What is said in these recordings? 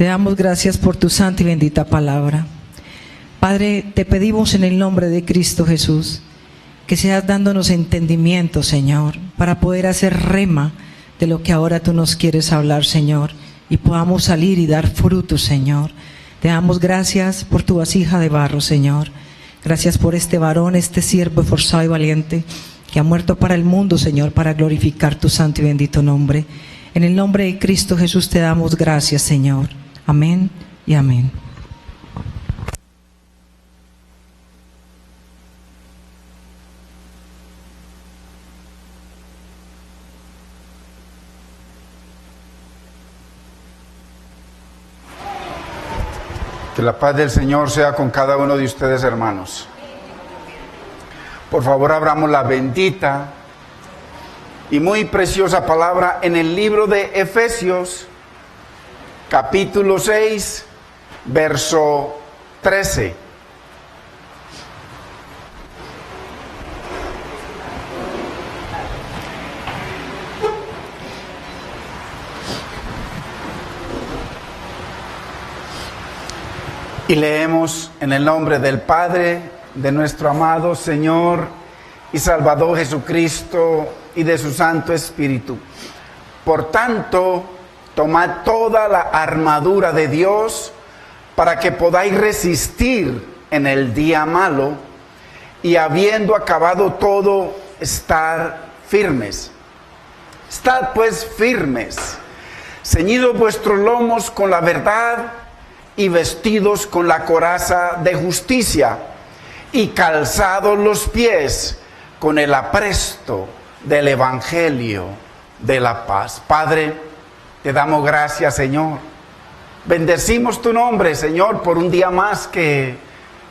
Te damos gracias por tu santa y bendita palabra. Padre, te pedimos en el nombre de Cristo Jesús que seas dándonos entendimiento, Señor, para poder hacer rema de lo que ahora tú nos quieres hablar, Señor, y podamos salir y dar fruto, Señor. Te damos gracias por tu vasija de barro, Señor. Gracias por este varón, este siervo esforzado y valiente que ha muerto para el mundo, Señor, para glorificar tu santo y bendito nombre. En el nombre de Cristo Jesús te damos gracias, Señor. Amén y amén. Que la paz del Señor sea con cada uno de ustedes, hermanos. Por favor, abramos la bendita y muy preciosa palabra en el libro de Efesios, capítulo 6, verso 13. Y leemos en el nombre del Padre, de nuestro amado Señor y Salvador Jesucristo y de su Santo Espíritu. Por tanto, tomad toda la armadura de Dios para que podáis resistir en el día malo y habiendo acabado todo, estar firmes. Estad pues firmes, ceñidos vuestros lomos con la verdad y vestidos con la coraza de justicia y calzados los pies con el apresto del Evangelio de la paz. Padre, te damos gracias, Señor. Bendecimos tu nombre, Señor, por un día más que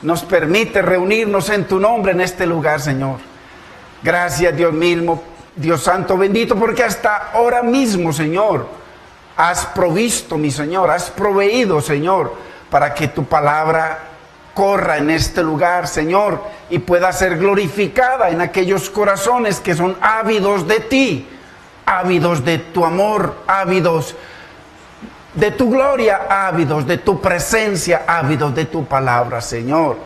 nos permite reunirnos en tu nombre en este lugar, Señor. Gracias, Dios mismo, Dios Santo bendito, porque hasta ahora mismo, Señor, has provisto, mi Señor, has proveído, Señor, para que tu palabra corra en este lugar, Señor, y pueda ser glorificada en aquellos corazones que son ávidos de ti, ávidos de tu amor, ávidos de tu gloria, ávidos de tu presencia, ávidos de tu palabra, Señor.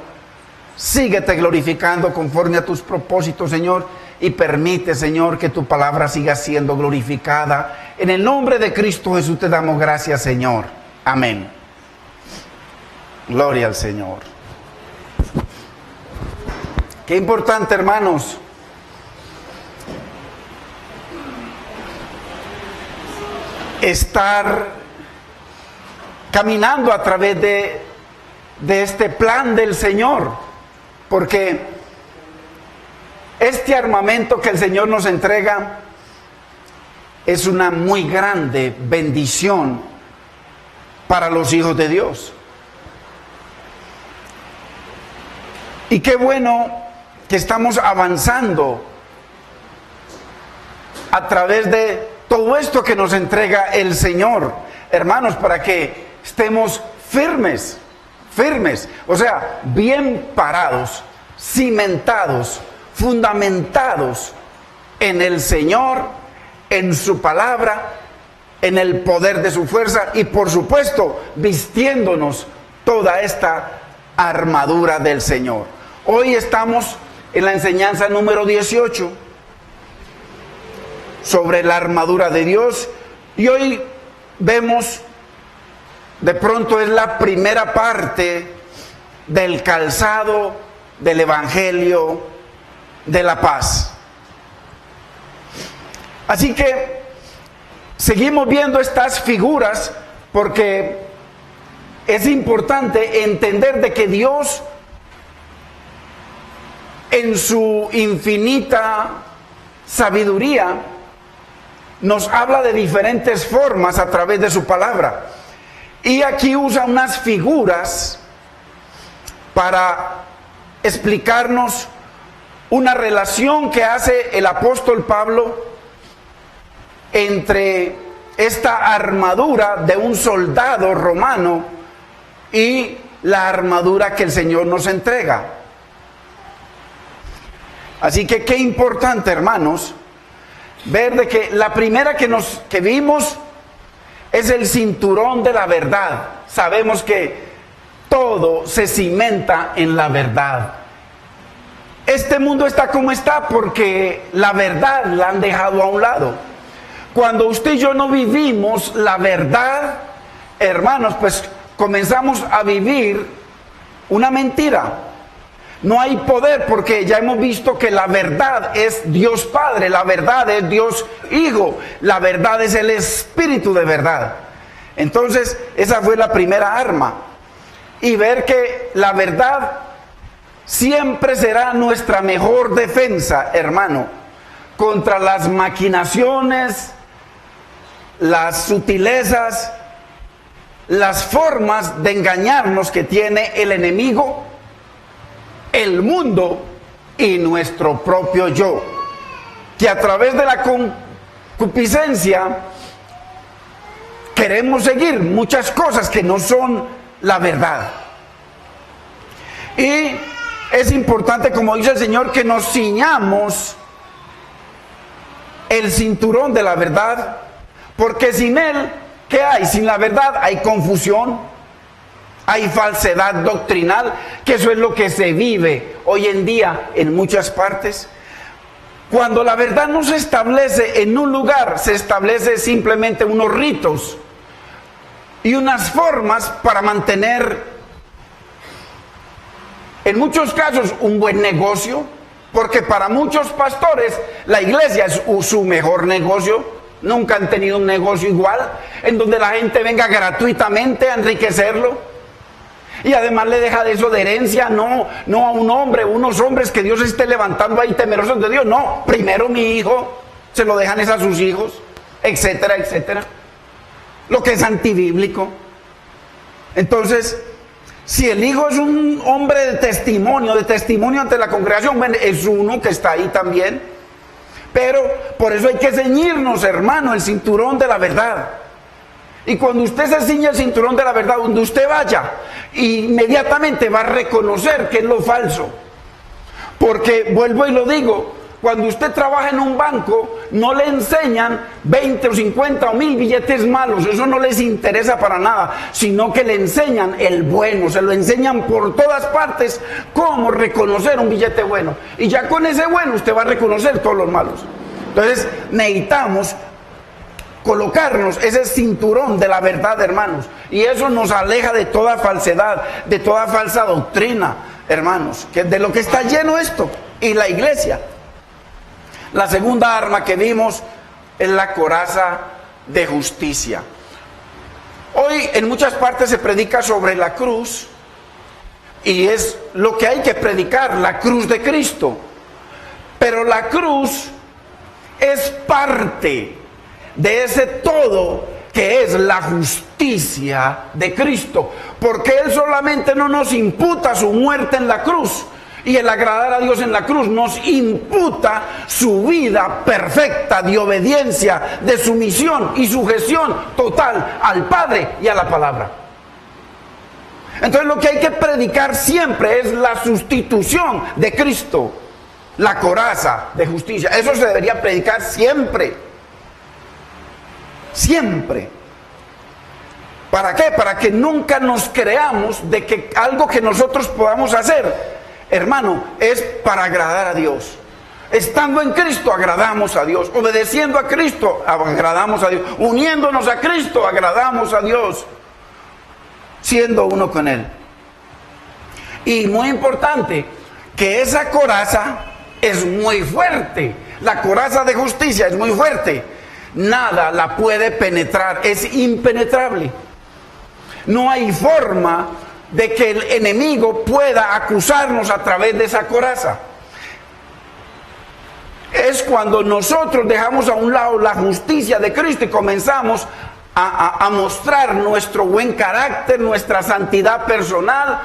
Síguete glorificando conforme a tus propósitos, Señor, y permite, Señor, que tu palabra siga siendo glorificada. En el nombre de Cristo Jesús te damos gracias, Señor. Amén. Gloria al Señor. Qué importante, hermanos, estar caminando a través de este plan del Señor, porque este armamento que el Señor nos entrega es una muy grande bendición para los hijos de Dios. Y qué bueno que estamos avanzando a través de todo esto que nos entrega el Señor, hermanos, para que estemos firmes, o sea, bien parados, cimentados, fundamentados en el Señor, en su palabra, en el poder de su fuerza y, por supuesto, vistiéndonos toda esta armadura del Señor. Hoy estamos en la enseñanza número 18 sobre la armadura de Dios, y hoy vemos, de pronto es la primera parte del calzado del Evangelio de la paz. Así que seguimos viendo estas figuras porque es importante entender de que Dios, en su infinita sabiduría, nos habla de diferentes formas a través de su palabra. Y aquí usa unas figuras para explicarnos una relación que hace el apóstol Pablo entre esta armadura de un soldado romano y la armadura que el Señor nos entrega. Así que qué importante, hermanos, ver de que la primera que vimos es el cinturón de la verdad. Sabemos que todo se cimenta en la verdad. Este mundo está como está porque la verdad la han dejado a un lado. Cuando usted y yo no vivimos la verdad, hermanos, pues comenzamos a vivir una mentira. No hay poder porque ya hemos visto que la verdad es Dios Padre, la verdad es Dios Hijo, la verdad es el Espíritu de verdad. Entonces, esa fue la primera arma. Y ver que la verdad siempre será nuestra mejor defensa, hermano, contra las maquinaciones, las sutilezas, las formas de engañarnos que tiene el enemigo, el mundo y nuestro propio yo, que a través de la concupiscencia queremos seguir muchas cosas que no son la verdad. Y es importante, como dice el Señor, que nos ciñamos el cinturón de la verdad, porque sin él, ¿qué hay? Sin la verdad hay confusión, hay falsedad doctrinal, que eso es lo que se vive hoy en día en muchas partes. Cuando la verdad no se establece en un lugar, se establece simplemente unos ritos y unas formas para mantener, en muchos casos, un buen negocio, porque para muchos pastores la iglesia es su mejor negocio. Nunca han tenido un negocio igual, en donde la gente venga gratuitamente a enriquecerlo. Y además le deja de eso de herencia, no a un hombre, unos hombres que Dios esté levantando ahí temerosos de Dios. No, primero mi hijo, se lo dejan es a sus hijos, etcétera, etcétera. Lo que es antibíblico. Entonces, si el hijo es un hombre de testimonio ante la congregación, bueno, es uno que está ahí también. Pero por eso hay que ceñirnos, hermano, el cinturón de la verdad. Y cuando usted se ciñe el cinturón de la verdad, donde usted vaya, inmediatamente va a reconocer que es lo falso. Porque, vuelvo y lo digo, cuando usted trabaja en un banco, no le enseñan 20 o 50 o 1000 billetes malos, eso no les interesa para nada, sino que le enseñan el bueno, se lo enseñan por todas partes cómo reconocer un billete bueno. Y ya con ese bueno usted va a reconocer todos los malos. Entonces necesitamos colocarnos ese cinturón de la verdad, hermanos, y eso nos aleja de toda falsedad, de toda falsa doctrina, hermanos, que de lo que está lleno esto y la iglesia. La segunda arma que vimos es la coraza de justicia. Hoy en muchas partes se predica sobre la cruz, y es lo que hay que predicar, la cruz de Cristo. Pero la cruz es parte de ese todo que es la justicia de Cristo, porque Él solamente no nos imputa su muerte en la cruz y el agradar a Dios en la cruz, nos imputa su vida perfecta de obediencia, de sumisión y sujeción total al Padre y a la palabra. Entonces lo que hay que predicar siempre es la sustitución de Cristo, la coraza de justicia. Eso se debería predicar siempre. Siempre. ¿Para qué? Para que nunca nos creamos de que algo que nosotros podamos hacer, hermano, es para agradar a Dios. Estando en Cristo agradamos a Dios, obedeciendo a Cristo agradamos a Dios, uniéndonos a Cristo agradamos a Dios, siendo uno con Él. Y muy importante, que esa coraza es muy fuerte. La coraza de justicia es muy fuerte. Nada la puede penetrar, es impenetrable. No hay forma de que el enemigo pueda acusarnos a través de esa coraza. Es cuando nosotros dejamos a un lado la justicia de Cristo y comenzamos a mostrar nuestro buen carácter, nuestra santidad personal,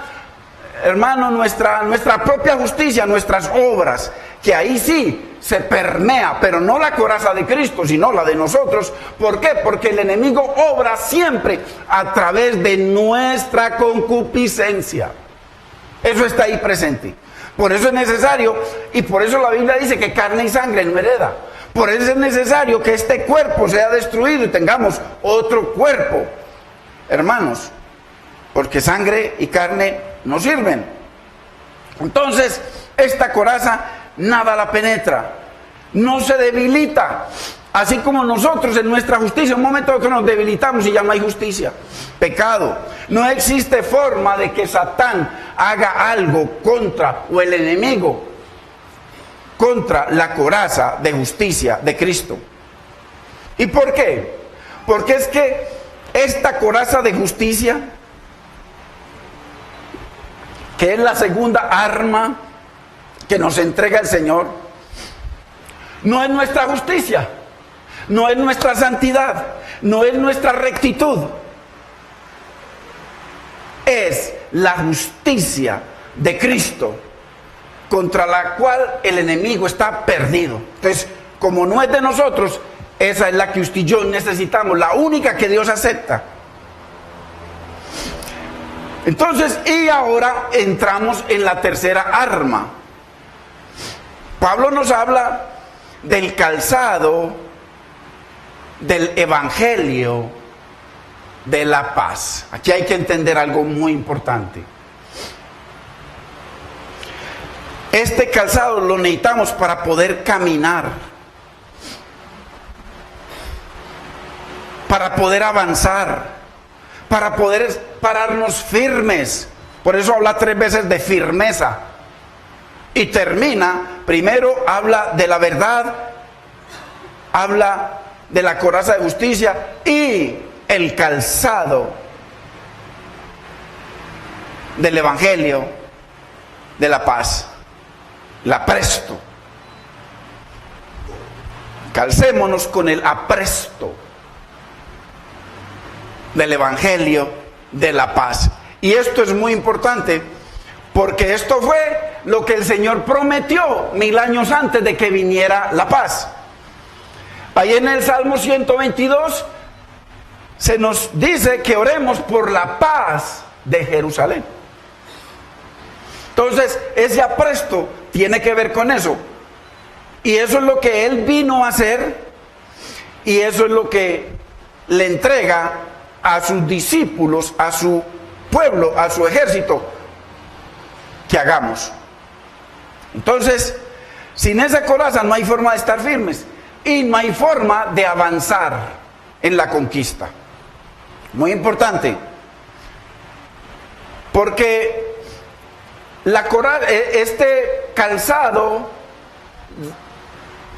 hermano, nuestra propia justicia, nuestras obras, que ahí sí se permea, pero no la coraza de Cristo, sino la de nosotros. ¿Por qué? Porque el enemigo obra siempre a través de nuestra concupiscencia. Eso está ahí presente. Por eso es necesario, y por eso la Biblia dice que carne y sangre no hereda. Por eso es necesario que este cuerpo sea destruido y tengamos otro cuerpo, hermanos, porque sangre y carne no sirven. Entonces, esta coraza nada la penetra, no se debilita, así como nosotros en nuestra justicia, un momento que nos debilitamos y ya no hay justicia, pecado. No existe forma de que Satán haga algo contra, o el enemigo, contra la coraza de justicia de Cristo. ¿Y por qué? Porque es que esta coraza de justicia, que es la segunda arma que nos entrega el Señor, no es nuestra justicia, no es nuestra santidad, no es nuestra rectitud, es la justicia de Cristo, contra la cual el enemigo está perdido. Entonces, como no es de nosotros, esa es la que usted y yo necesitamos, la única que Dios acepta. Entonces, y ahora entramos en la tercera arma. Pablo nos habla del calzado del evangelio de la paz. Aquí hay que entender algo muy importante. Este calzado lo necesitamos para poder caminar, para poder avanzar, para poder pararnos firmes. Por eso habla 3 veces de firmeza. Y termina, primero habla de la verdad, habla de la coraza de justicia y el calzado del evangelio de la paz. El apresto. Calcémonos con el apresto del evangelio de la paz. Y esto es muy importante, porque esto fue lo que el Señor prometió 1000 años antes de que viniera la paz. Ahí en el Salmo 122 se nos dice que oremos por la paz de Jerusalén. Entonces, ese apresto tiene que ver con eso. Y eso es lo que Él vino a hacer, y eso es lo que le entrega a sus discípulos, a su pueblo, a su ejército, que hagamos. Entonces, sin esa coraza no hay forma de estar firmes y no hay forma de avanzar en la conquista. Muy importante, porque este calzado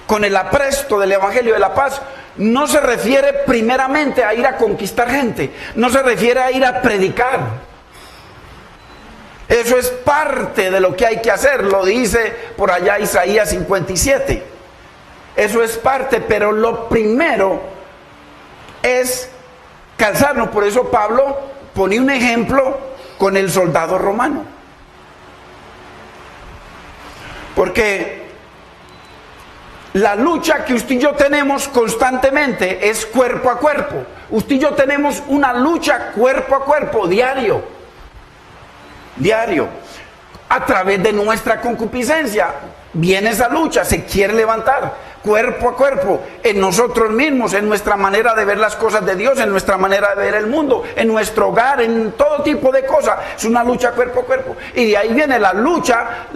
con el apresto del evangelio de la paz no se refiere primeramente a ir a conquistar gente, no se refiere a ir a predicar. Eso es parte de lo que hay que hacer, lo dice por allá Isaías 57. Eso es parte, pero lo primero es calzarnos. Por eso Pablo pone un ejemplo con el soldado romano. Porque la lucha que usted y yo tenemos constantemente es cuerpo a cuerpo. Usted y yo tenemos una lucha cuerpo a cuerpo, diario, a través de nuestra concupiscencia. Viene esa lucha, se quiere levantar, cuerpo a cuerpo, en nosotros mismos, en nuestra manera de ver las cosas de Dios, en nuestra manera de ver el mundo, en nuestro hogar, en todo tipo de cosas. Es una lucha cuerpo a cuerpo. Y de ahí viene la lucha,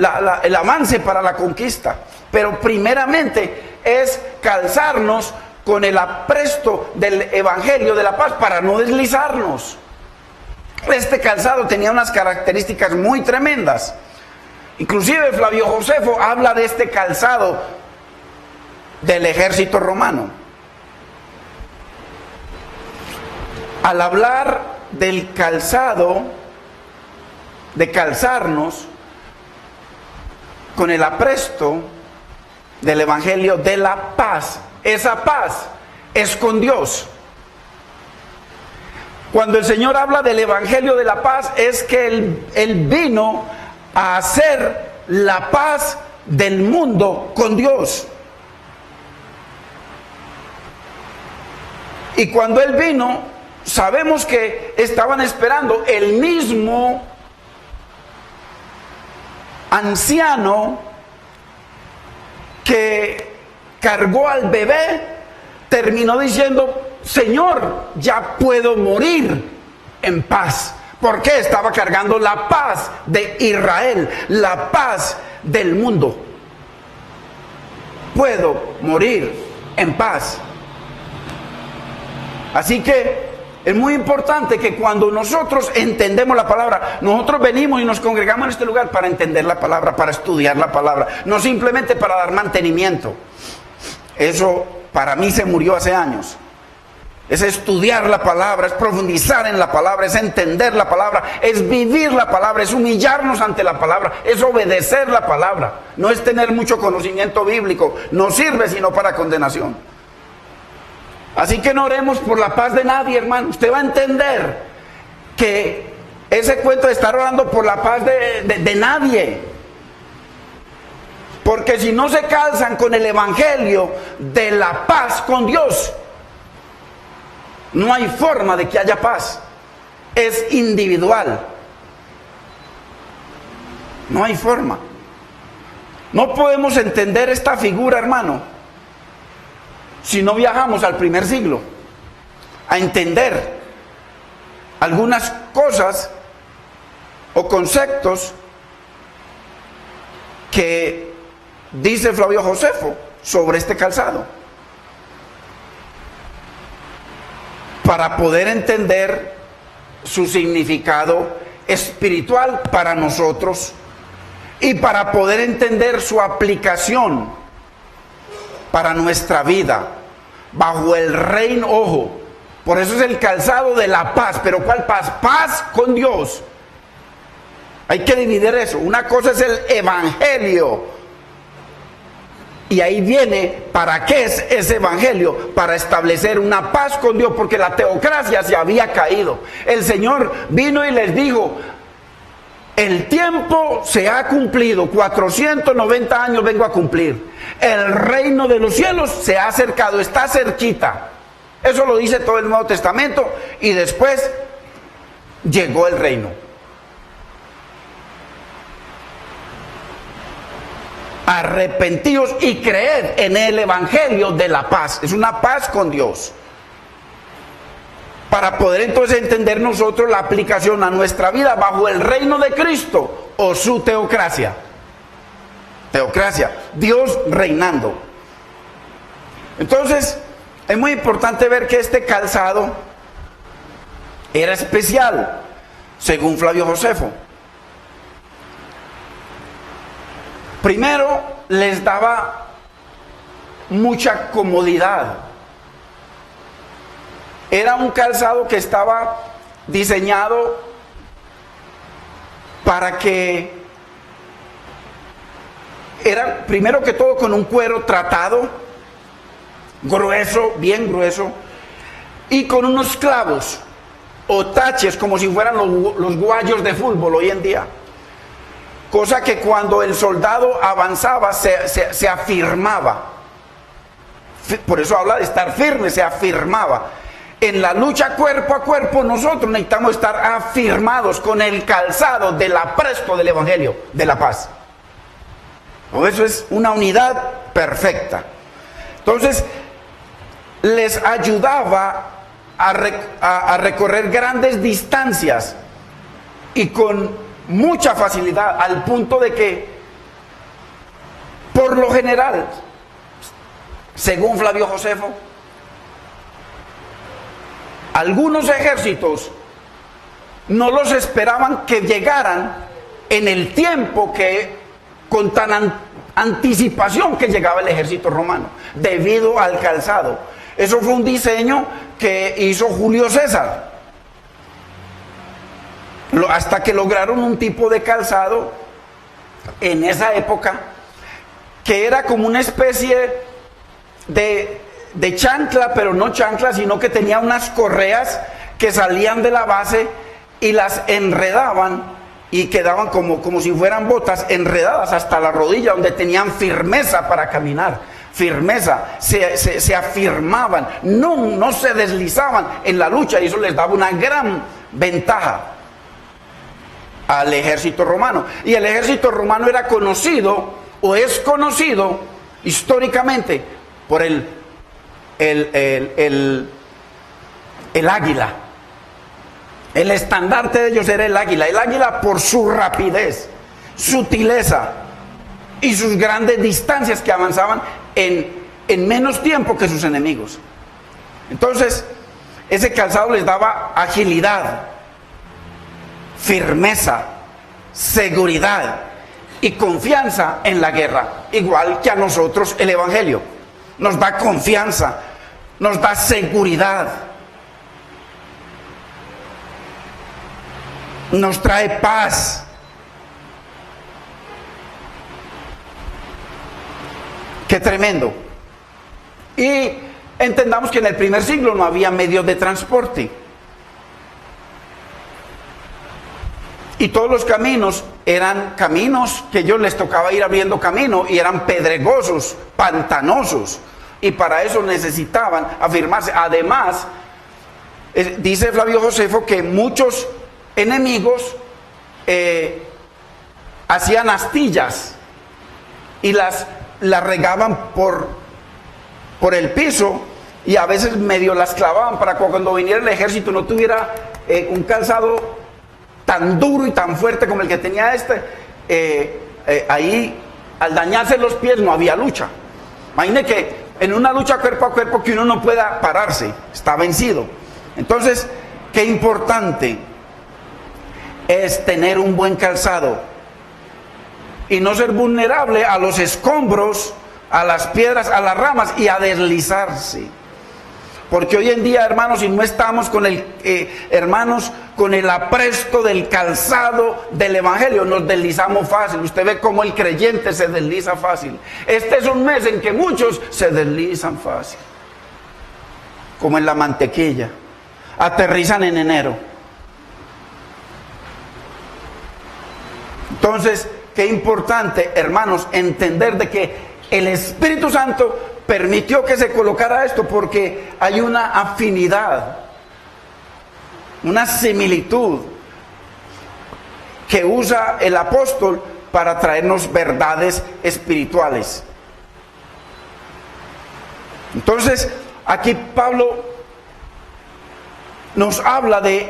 el avance para la conquista. Pero primeramente es calzarnos con el apresto del evangelio de la paz para no deslizarnos. Este calzado tenía unas características muy tremendas. Inclusive Flavio Josefo habla de este calzado del ejército romano. Al hablar del calzado, de calzarnos con el apresto del evangelio de la paz, esa paz es con Dios. Cuando el Señor habla del evangelio de la paz, es que Él vino a hacer la paz del mundo con Dios. Y cuando Él vino, sabemos que estaban esperando el mismo anciano que cargó al bebé, terminó diciendo: Señor, ya puedo morir en paz. ¿Por qué? Estaba cargando la paz de Israel, la paz del mundo. Puedo morir en paz. Así que es muy importante que cuando nosotros entendemos la palabra, nosotros venimos y nos congregamos en este lugar para entender la palabra, para estudiar la palabra, no simplemente para dar mantenimiento. Eso para mí se murió hace años. Es estudiar la palabra, es profundizar en la palabra, es entender la palabra, es vivir la palabra, es humillarnos ante la palabra, es obedecer la palabra. No es tener mucho conocimiento bíblico, no sirve sino para condenación. Así que no oremos por la paz de nadie, hermano. Usted va a entender que ese cuento de estar orando por la paz de nadie. Porque si no se calzan con el evangelio de la paz con Dios, no hay forma de que haya paz. Es individual. No hay forma. No podemos entender esta figura, hermano, si no viajamos al primer siglo a entender algunas cosas o conceptos que dice Flavio Josefo sobre este calzado, para poder entender su significado espiritual para nosotros y para poder entender su aplicación para nuestra vida bajo el reino. Ojo, por eso es el calzado de la paz. Pero ¿cuál paz? Paz con Dios. Hay que dividir eso. Una cosa es el evangelio, y ahí viene para qué es ese evangelio: para establecer una paz con Dios, porque la teocracia se había caído. El Señor vino y les dijo: el tiempo se ha cumplido, 490 años vengo a cumplir. El reino de los cielos se ha acercado, está cerquita. Eso lo dice todo el Nuevo Testamento, y después llegó el reino. Arrepentíos y creed en el evangelio de la paz. Es una paz con Dios. Para poder entonces entender nosotros la aplicación a nuestra vida bajo el reino de Cristo o su teocracia. Teocracia, Dios reinando. Entonces, es muy importante ver que este calzado era especial, según Flavio Josefo. Primero, les daba mucha comodidad. Era un calzado que estaba diseñado para que era, primero que todo, con un cuero tratado, grueso, bien grueso, y con unos clavos o taches, como si fueran los guayos de fútbol hoy en día. Cosa que cuando el soldado avanzaba se afirmaba. Por eso habla de estar firme, se afirmaba. En la lucha cuerpo a cuerpo nosotros necesitamos estar afirmados con el calzado del apresto del evangelio de la paz. Por eso es una unidad perfecta. Entonces les ayudaba a recorrer grandes distancias y con mucha facilidad, al punto de que por lo general, según Flavio Josefo, algunos ejércitos no los esperaban que llegaran en el tiempo que, con tan anticipación que llegaba el ejército romano, debido al calzado. Eso fue un diseño que hizo Julio César, hasta que lograron un tipo de calzado en esa época que era como una especie de chancla, pero no chancla, sino que tenía unas correas que salían de la base y las enredaban y quedaban como si fueran botas enredadas hasta la rodilla, donde tenían firmeza para caminar. Firmeza, se afirmaban, no se deslizaban en la lucha, y eso les daba una gran ventaja al ejército romano. Y el ejército romano era conocido, o es conocido históricamente, por el águila. El estandarte de ellos era el águila. El águila por su rapidez, sutileza y sus grandes distancias que avanzaban en menos tiempo que sus enemigos. Entonces, ese calzado les daba agilidad, firmeza, seguridad y confianza en la guerra. Igual que a nosotros el Evangelio nos da confianza, nos da seguridad, nos trae paz. Qué tremendo. Y entendamos que en el primer siglo no había medios de transporte. Y todos los caminos eran caminos que ellos les tocaba ir abriendo camino y eran pedregosos, pantanosos. Y para eso necesitaban afirmarse. Además, dice Flavio Josefo que muchos enemigos hacían astillas y las regaban por el piso y a veces medio las clavaban para cuando viniera el ejército no tuviera un calzado tan duro y tan fuerte como el que tenía ahí al dañarse los pies no había lucha. Imagine que en una lucha cuerpo a cuerpo que uno no pueda pararse, está vencido. Entonces, qué importante es tener un buen calzado y no ser vulnerable a los escombros, a las piedras, a las ramas y a deslizarse. Porque hoy en día, hermanos, si no estamos con con el apresto del calzado del Evangelio, nos deslizamos fácil. Usted ve cómo el creyente se desliza fácil. Este es un mes en que muchos se deslizan fácil. Como en la mantequilla. Aterrizan en enero. Entonces, qué importante, hermanos, entender de que el Espíritu Santo permitió que se colocara esto porque hay una afinidad, una similitud que usa el apóstol para traernos verdades espirituales. Entonces, aquí Pablo nos habla de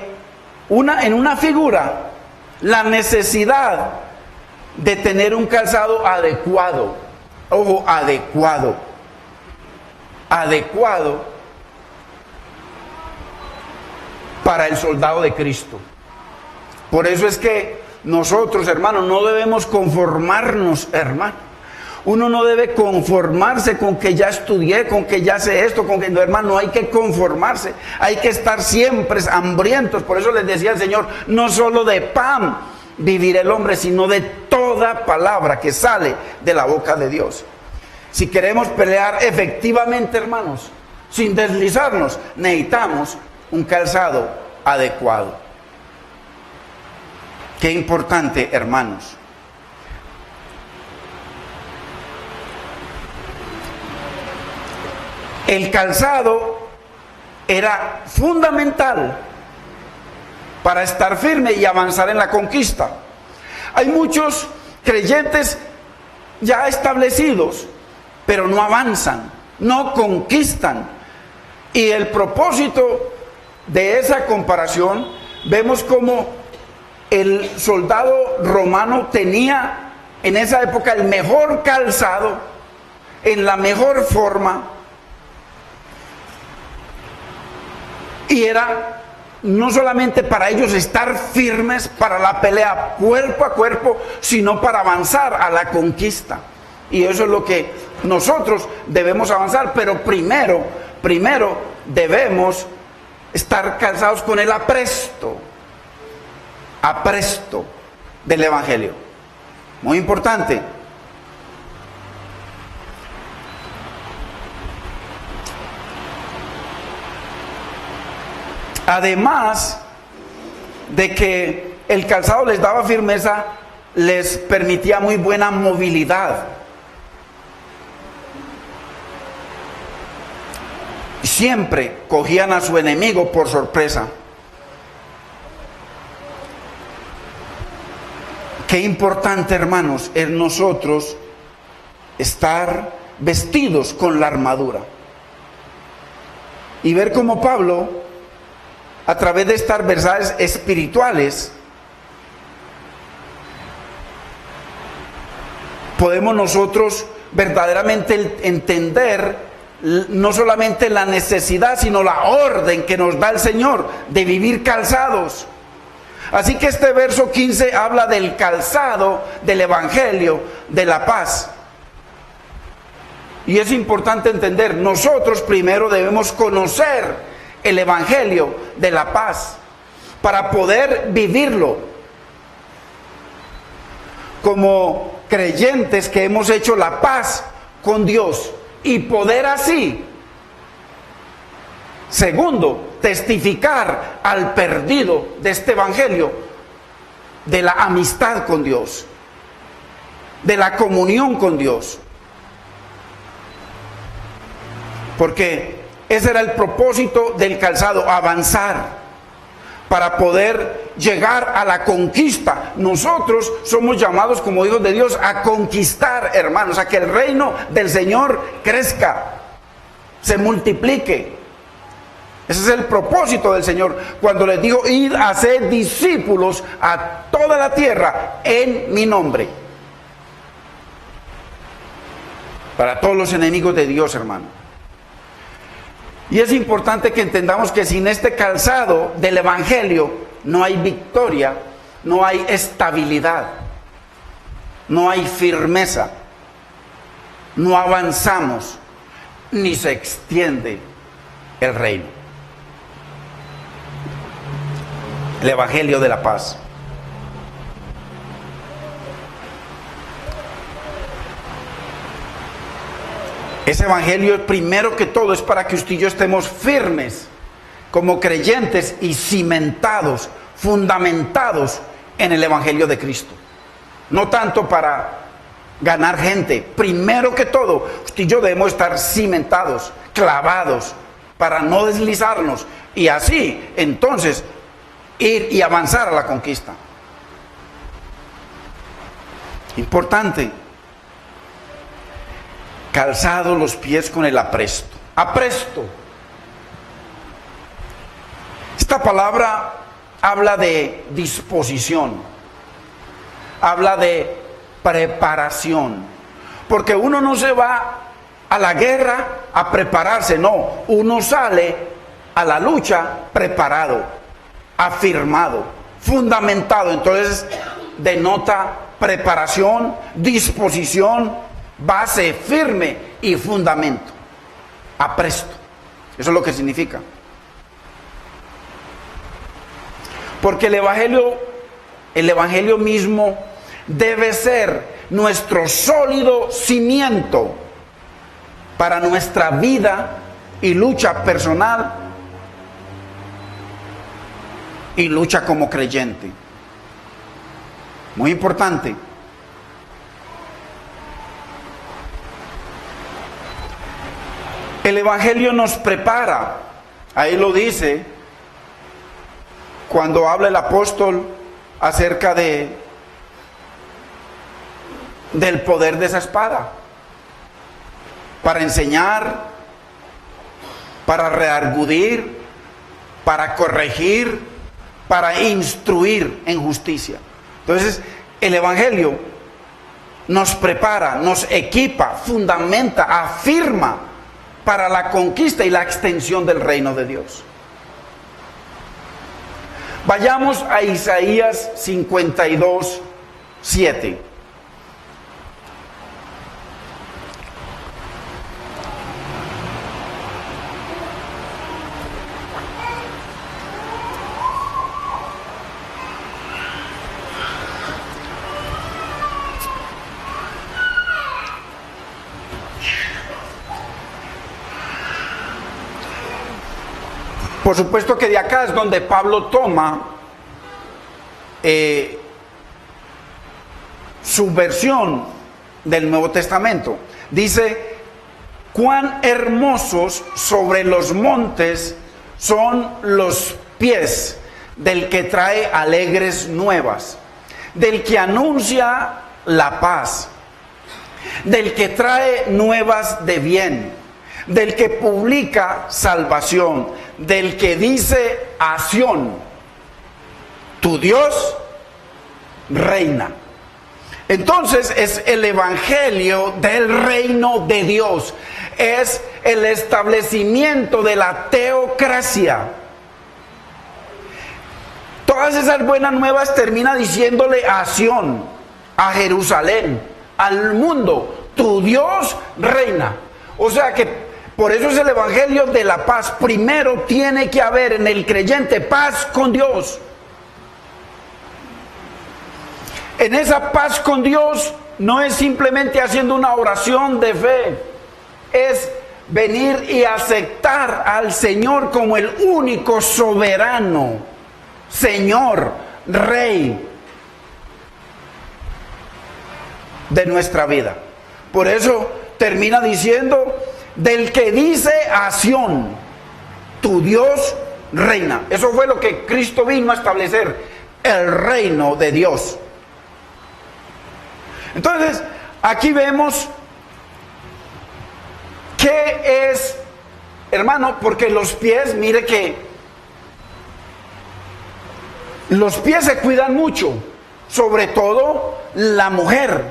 en una figura la necesidad de tener un calzado adecuado. Ojo, adecuado para el soldado de Cristo. Por eso es que nosotros, hermanos, no debemos conformarnos, hermano. Uno no debe conformarse con que ya estudié, con que ya sé esto, con que no, hermano, no hay que conformarse. Hay que estar siempre hambrientos. Por eso les decía el Señor, no solo de pan vivirá el hombre, sino de toda palabra que sale de la boca de Dios. Si queremos pelear efectivamente, hermanos, sin deslizarnos, necesitamos un calzado adecuado. Qué importante, hermanos. El calzado era fundamental para estar firme y avanzar en la conquista. Hay muchos creyentes ya establecidos, pero no avanzan, no conquistan. Y el propósito de esa comparación, vemos como el soldado romano tenía en esa época el mejor calzado, en la mejor forma, y era no solamente para ellos estar firmes para la pelea cuerpo a cuerpo, sino para avanzar a la conquista. Y eso es lo que nosotros debemos avanzar, pero primero debemos estar calzados con el apresto del Evangelio. Muy importante. Además de que el calzado les daba firmeza, les permitía muy buena movilidad. Siempre cogían a su enemigo por sorpresa. Qué importante, hermanos, es nosotros estar vestidos con la armadura. Y ver cómo Pablo, a través de estas verdades espirituales, podemos nosotros verdaderamente entender no solamente la necesidad, sino la orden que nos da el Señor de vivir calzados. Así que este verso 15 habla del calzado del Evangelio de la paz. Y es importante entender, nosotros primero debemos conocer el Evangelio de la paz para poder vivirlo como creyentes que hemos hecho la paz con Dios y poder así, segundo, testificar al perdido de este Evangelio de la amistad con Dios, de la comunión con Dios. Porque ese era el propósito del calzado, avanzar para poder llegar a la conquista. Nosotros somos llamados como hijos de Dios a conquistar, hermanos, a que el reino del Señor crezca, se multiplique. Ese es el propósito del Señor cuando les digo: id a ser discípulos a toda la tierra en mi nombre. Para todos los enemigos de Dios, hermano. Y es importante que entendamos que sin este calzado del Evangelio no hay victoria, no hay estabilidad, no hay firmeza, no avanzamos, ni se extiende el reino. El Evangelio de la paz. Ese Evangelio, primero que todo, es para que usted y yo estemos firmes como creyentes y cimentados, fundamentados en el Evangelio de Cristo. No tanto para ganar gente. Primero que todo, usted y yo debemos estar cimentados, clavados, para no deslizarnos y así, entonces, ir y avanzar a la conquista. Importante. Calzados los pies con el apresto. Apresto. Esta palabra habla de disposición. Habla de preparación. Porque uno no se va a la guerra a prepararse, no. Uno sale a la lucha preparado, afirmado, fundamentado. Entonces denota preparación, disposición, base firme y fundamento. Apresto. Eso es lo que significa. Porque el Evangelio mismo debe ser nuestro sólido cimiento para nuestra vida y lucha personal y lucha como creyente. Muy importante. El Evangelio nos prepara, ahí lo dice, cuando habla el apóstol acerca del poder de esa espada, para enseñar, para redargudir, para corregir, para instruir en justicia. Entonces, el Evangelio nos prepara, nos equipa, fundamenta, afirma para la conquista y la extensión del reino de Dios. Vayamos a Isaías 52, 7. Por supuesto que de acá es donde Pablo toma su versión del Nuevo Testamento. Dice: cuán hermosos sobre los montes son los pies del que trae alegres nuevas, del que anuncia la paz, del que trae nuevas de bien, del que publica salvación, del que dice a Sión, tu Dios reina. Entonces es el evangelio del reino de Dios, es el establecimiento de la teocracia. Todas esas buenas nuevas termina diciéndole a Sión, a Jerusalén, al mundo, tu Dios reina. O sea que por eso es el evangelio de la paz. Primero tiene que haber en el creyente paz con Dios. En esa paz con Dios no es simplemente haciendo una oración de fe, es venir y aceptar al Señor como el único soberano, Señor, Rey de nuestra vida. Por eso termina diciendo, del que dice a Sión, tu Dios reina. Eso fue lo que Cristo vino a establecer, el reino de Dios. Entonces, aquí vemos qué es, hermano, porque los pies, mire que los pies se cuidan mucho, sobre todo la mujer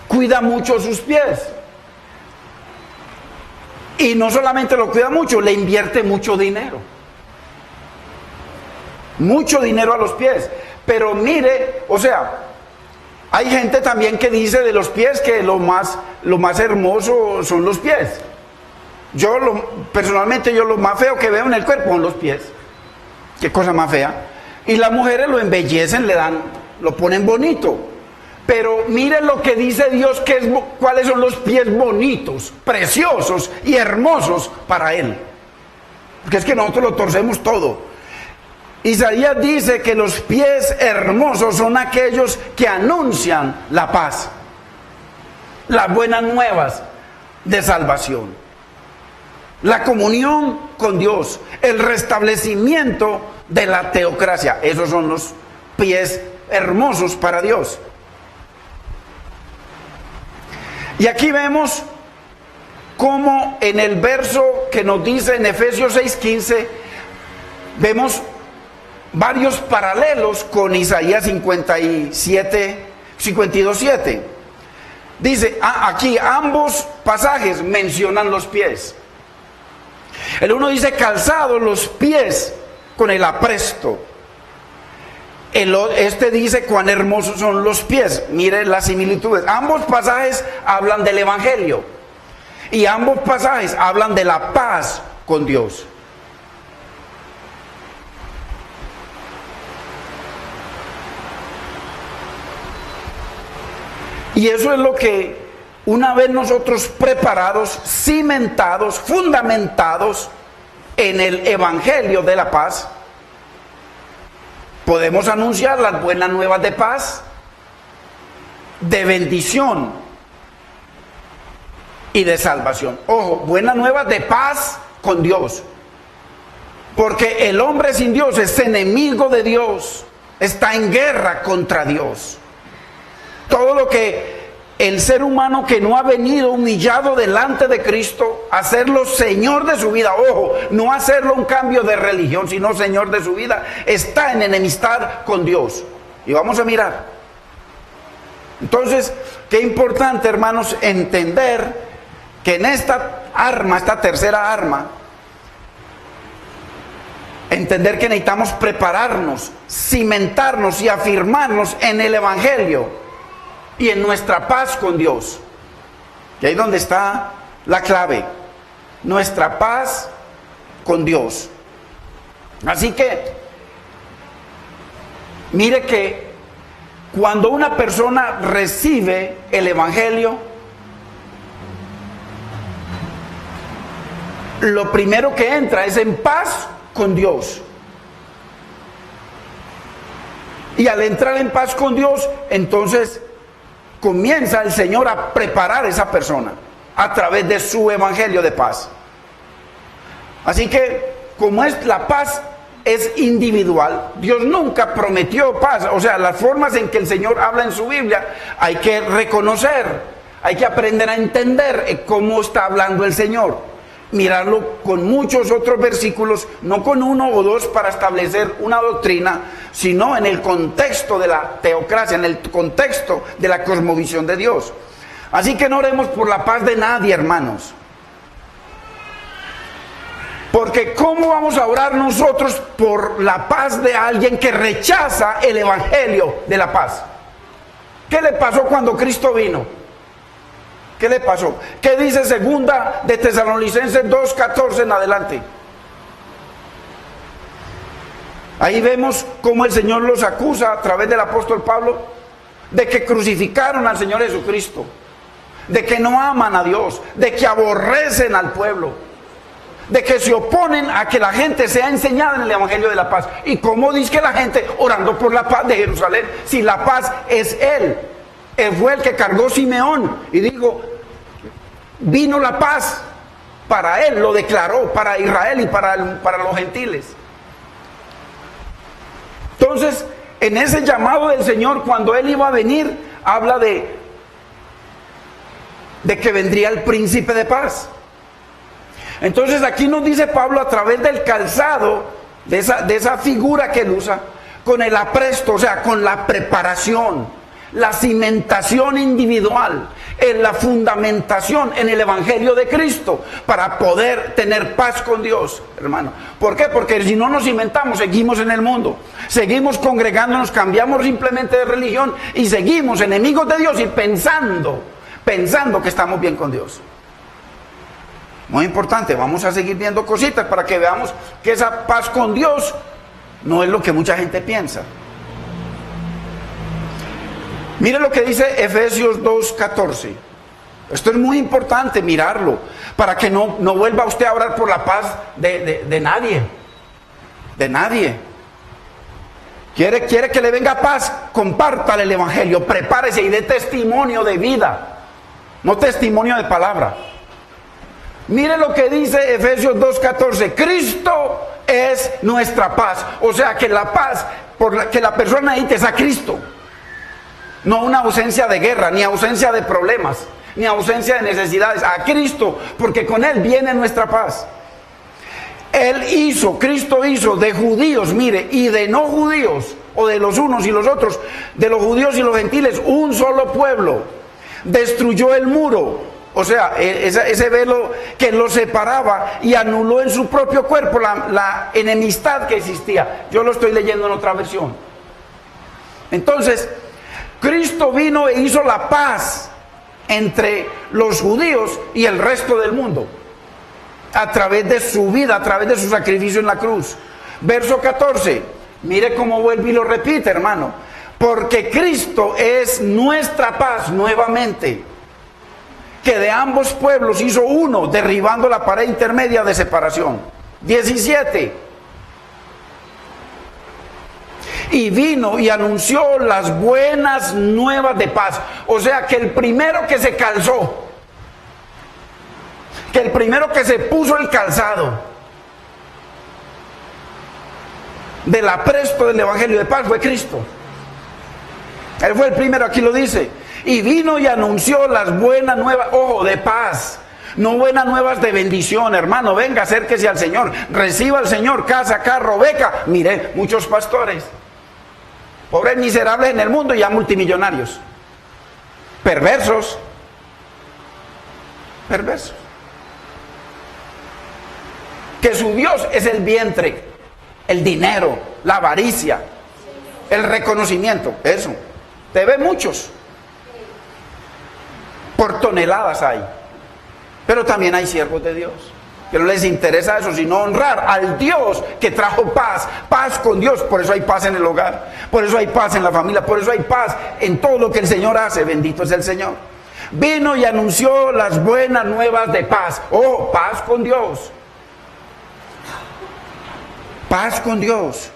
cuida mucho sus pies. Y no solamente lo cuida mucho, le invierte mucho dinero. Mucho dinero a los pies. Pero mire, o sea, hay gente también que dice de los pies que lo más hermoso son los pies. Personalmente lo más feo que veo en el cuerpo son los pies. Qué cosa más fea. Y las mujeres lo embellecen, lo ponen bonito. Pero mire lo que dice Dios, cuáles son los pies bonitos, preciosos y hermosos para Él. Porque es que nosotros lo torcemos todo. Isaías dice que los pies hermosos son aquellos que anuncian la paz, las buenas nuevas de salvación, la comunión con Dios, el restablecimiento de la teocracia. Esos son los pies hermosos para Dios. Y aquí vemos cómo en el verso que nos dice en Efesios 6:15, vemos varios paralelos con Isaías 52:7. Dice, aquí ambos pasajes mencionan los pies. El uno dice calzados los pies con el apresto. Este dice cuán hermosos son los pies. Mire las similitudes. Ambos pasajes hablan del evangelio. Y ambos pasajes hablan de la paz con Dios. Y eso es lo que, una vez nosotros preparados, cimentados, fundamentados en el evangelio de la paz, podemos anunciar las buenas nuevas de paz, de bendición y de salvación. Ojo, buenas nuevas de paz con Dios. Porque el hombre sin Dios es enemigo de Dios, está en guerra contra Dios. Todo lo que el ser humano que no ha venido humillado delante de Cristo, hacerlo Señor de su vida, ojo, no hacerlo un cambio de religión, sino Señor de su vida, está en enemistad con Dios. Y vamos a mirar. Entonces, qué importante, hermanos, entender que en esta arma, esta tercera arma, entender que necesitamos prepararnos, cimentarnos y afirmarnos en el evangelio y en nuestra paz con Dios. Y ahí es donde está la clave, nuestra paz con Dios. Así que, mire que cuando una persona recibe el evangelio, lo primero que entra es en paz con Dios. Y al entrar en paz con Dios, entonces comienza el Señor a preparar a esa persona a través de su evangelio de paz. Así que, como la paz es individual, Dios nunca prometió paz. O sea, las formas en que el Señor habla en su Biblia hay que reconocer, Hay que aprender a entender cómo está hablando el Señor. Mirarlo con muchos otros versículos, no con uno o dos para establecer una doctrina, sino en el contexto de la teocracia, en el contexto de la cosmovisión de Dios. Así que no oremos por la paz de nadie, hermanos. Porque ¿cómo vamos a orar nosotros por la paz de alguien que rechaza el evangelio de la paz? ¿Qué le pasó cuando Cristo vino? ¿Qué le pasó? ¿Qué dice segunda de Tesalonicenses 2:14 en adelante? Ahí vemos cómo el Señor los acusa a través del apóstol Pablo de que crucificaron al Señor Jesucristo, de que no aman a Dios, de que aborrecen al pueblo, de que se oponen a que la gente sea enseñada en el evangelio de la paz. ¿Y cómo dice que la gente orando por la paz de Jerusalén si la paz es Él? Él fue el que cargó Simeón y dijo, vino la paz para él, lo declaró para Israel y para los gentiles. Entonces, en ese llamado del Señor, cuando Él iba a venir, habla de que vendría el príncipe de paz. Entonces aquí nos dice Pablo a través del calzado, de esa figura que él usa, con el apresto, o sea, con la preparación, la cimentación individual, en la fundamentación en el evangelio de Cristo para poder tener paz con Dios, hermano. ¿Por qué? Porque si no nos cimentamos, seguimos en el mundo, seguimos congregándonos, cambiamos simplemente de religión y seguimos enemigos de Dios y pensando que estamos bien con Dios. Muy importante, vamos a seguir viendo cositas para que veamos que esa paz con Dios no es lo que mucha gente piensa. Mire lo que dice Efesios 2:14. Esto es muy importante mirarlo, para que no vuelva usted a orar por la paz de nadie. De nadie. Quiere que le venga paz, compártale el evangelio, prepárese y dé testimonio de vida, no testimonio de palabra. Mire lo que dice Efesios 2:14. Cristo es nuestra paz. O sea que la paz por la que la persona necesita es a Cristo. No una ausencia de guerra, ni ausencia de problemas, ni ausencia de necesidades. A Cristo, porque con Él viene nuestra paz. Cristo hizo de judíos, mire, y de no judíos, o de los unos y los otros, de los judíos y los gentiles, un solo pueblo. Destruyó el muro, o sea, ese velo que los separaba, y anuló en su propio cuerpo la enemistad que existía. Yo lo estoy leyendo en otra versión. Entonces, Cristo vino e hizo la paz entre los judíos y el resto del mundo a través de su vida, a través de su sacrificio en la cruz. Verso 14, mire cómo vuelve y lo repite, hermano. Porque Cristo es nuestra paz nuevamente, que de ambos pueblos hizo uno, derribando la pared intermedia de separación. 17. Y vino y anunció las buenas nuevas de paz. O sea que el primero que se calzó, que el primero que se puso el calzado del apresto del evangelio de paz fue Cristo. Él fue el primero, aquí lo dice. Y vino y anunció las buenas nuevas, ojo, de paz. No buenas nuevas de bendición, hermano. Venga, acérquese al Señor, reciba al Señor, casa, carro, beca. Mire, muchos pastores, pobres miserables en el mundo, ya multimillonarios, perversos, que su Dios es el vientre, el dinero, la avaricia, el reconocimiento. Eso, te ve muchos, por toneladas hay, pero también hay siervos de Dios que no les interesa eso, sino honrar al Dios que trajo paz, paz con Dios. Por eso hay paz en el hogar, por eso hay paz en la familia, por eso hay paz en todo lo que el Señor hace. Bendito es el Señor. Vino y anunció las buenas nuevas de paz. Oh, paz con Dios. Paz con Dios.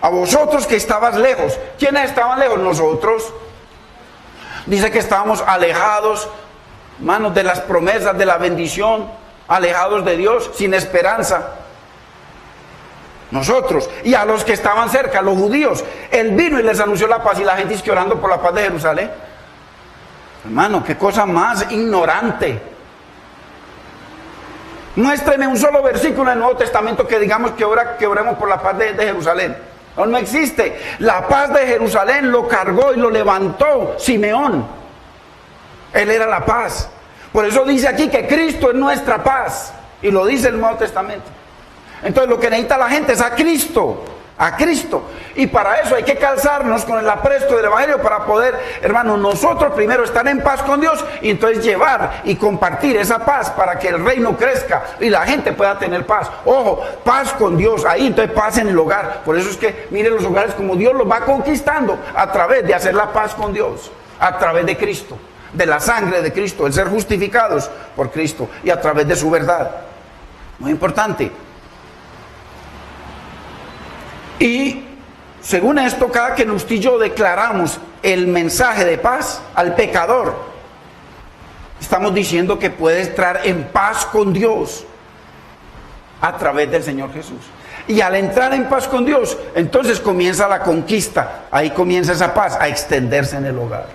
A vosotros que estabas lejos. ¿Quiénes estaban lejos? Nosotros. Dice que estábamos alejados, hermanos, de las promesas, de la bendición, alejados de Dios, sin esperanza. Nosotros. Y a los que estaban cerca, los judíos, Él vino y les anunció la paz, y la gente es que orando por la paz de Jerusalén. Hermano, qué cosa más ignorante. Muéstreme un solo versículo en el Nuevo Testamento que digamos que oremos por la paz de Jerusalén. No existe. La paz de Jerusalén lo cargó y lo levantó Simeón. Él era la paz. Por eso dice aquí que Cristo es nuestra paz. Y lo dice el Nuevo Testamento. Entonces lo que necesita la gente es a Cristo. A Cristo. Y para eso hay que calzarnos con el apresto del Evangelio para poder, hermanos, nosotros primero estar en paz con Dios y entonces llevar y compartir esa paz para que el reino crezca y la gente pueda tener paz. Ojo, paz con Dios, ahí entonces paz en el hogar. Por eso es que miren los hogares como Dios los va conquistando a través de hacer la paz con Dios, a través de Cristo, de la sangre de Cristo, el ser justificados por Cristo y a través de su verdad. Muy importante. Y según esto, cada que usted y yo declaramos el mensaje de paz al pecador, estamos diciendo que puede entrar en paz con Dios a través del Señor Jesús. Y al entrar en paz con Dios, entonces comienza la conquista. Ahí comienza esa paz a extenderse en el hogar.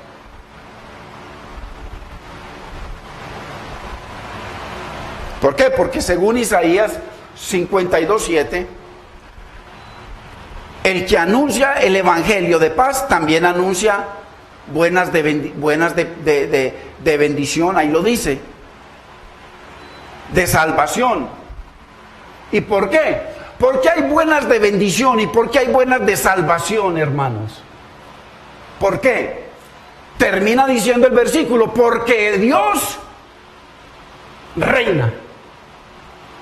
¿Por qué? Porque según Isaías 52:7, el que anuncia el evangelio de paz también anuncia buenas de bendición, ahí lo dice, de salvación. ¿Y por qué? Porque hay buenas de bendición y porque hay buenas de salvación, hermanos. ¿Por qué? Termina diciendo el versículo, porque Dios reina.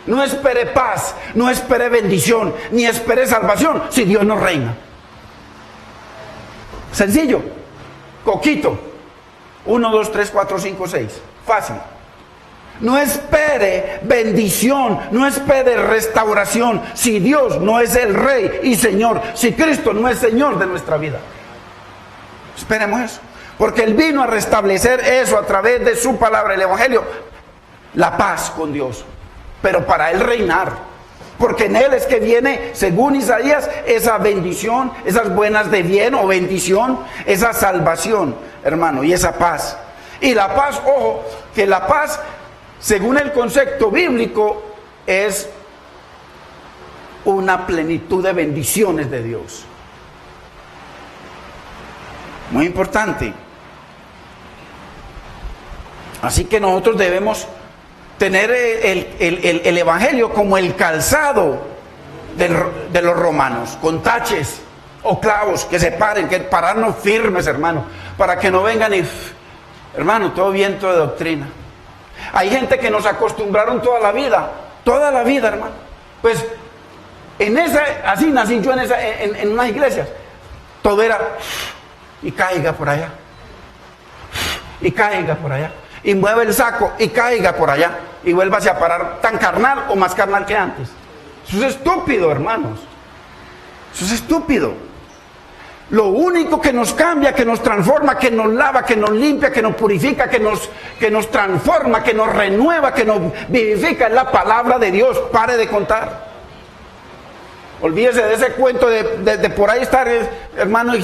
No espere paz, no espere bendición, ni espere salvación si Dios no reina. Sencillo, coquito. 1, 2, 3, 4, 5, 6. Fácil. No espere bendición, no espere restauración si Dios no es el Rey y Señor, si Cristo no es Señor de nuestra vida. Esperemos eso, porque Él vino a restablecer eso a través de su palabra, el Evangelio, la paz con Dios. Pero para Él reinar, porque en Él es que viene, según Isaías, esa bendición, esas buenas de bien o bendición, esa salvación, hermano, y esa paz. Y la paz, ojo, que la paz, según el concepto bíblico, es una plenitud de bendiciones de Dios. Muy importante. Así que nosotros debemos tener el Evangelio como el calzado de los romanos, con taches o clavos que se paren, que pararnos firmes, hermano, para que no vengan y, hermano, todo viento de doctrina. Hay gente que nos acostumbraron toda la vida, hermano. Pues así nací yo en unas iglesias, todo era y caiga por allá, y caiga por allá. Y mueve el saco y caiga por allá y vuélvase a parar tan carnal o más carnal que antes. Eso es estúpido, hermanos. Eso es estúpido. Lo único que nos cambia, que nos transforma, que nos lava, que nos limpia, que nos purifica, que nos transforma, que nos renueva, que nos vivifica es la palabra de Dios. Pare de contar. Olvídese de ese cuento de por ahí estar, hermano.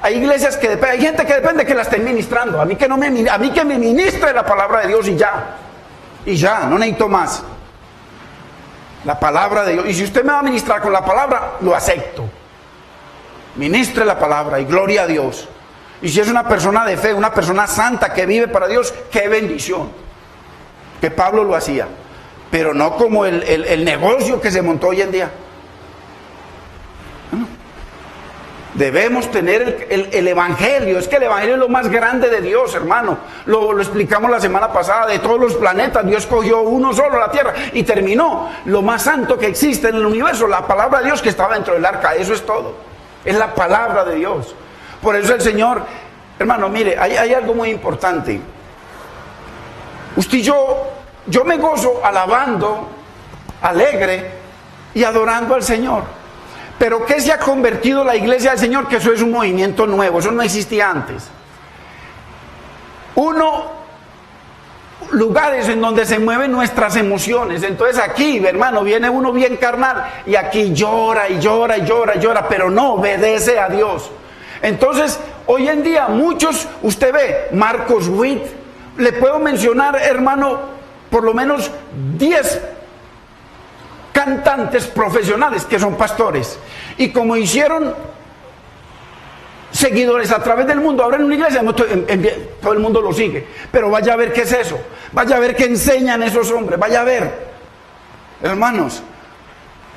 Hay iglesias que dependen, hay gente que depende que la estén ministrando. A mí que me ministre la palabra de Dios y ya, no necesito más. La palabra de Dios. Y si usted me va a ministrar con la palabra, lo acepto. Ministre la palabra y gloria a Dios. Y si es una persona de fe, una persona santa que vive para Dios, qué bendición. Que Pablo lo hacía. Pero no como el negocio que se montó hoy en día. Debemos tener el Evangelio. Es que el Evangelio es lo más grande de Dios, hermano. Lo explicamos la semana pasada. De todos los planetas, Dios cogió uno solo, la tierra, y terminó. Lo más santo que existe en el universo, la palabra de Dios que estaba dentro del arca. Eso es todo. Es la palabra de Dios. Por eso el Señor, hermano, mire, hay algo muy importante. Usted y yo me gozo alabando, alegre y adorando al Señor. Pero ¿qué se ha convertido la iglesia del Señor? Que eso es un movimiento nuevo, eso no existía antes. Lugares en donde se mueven nuestras emociones. Entonces aquí, hermano, viene uno bien carnal y aquí llora y llora y llora y llora, pero no obedece a Dios. Entonces, hoy en día muchos, usted ve, Marcos Witt, le puedo mencionar, hermano, por lo menos 10 cantantes profesionales que son pastores. Y como hicieron seguidores a través del mundo, ahora en una iglesia todo el mundo lo sigue. Pero vaya a ver qué es eso. Vaya a ver qué enseñan esos hombres. Vaya a ver, hermanos.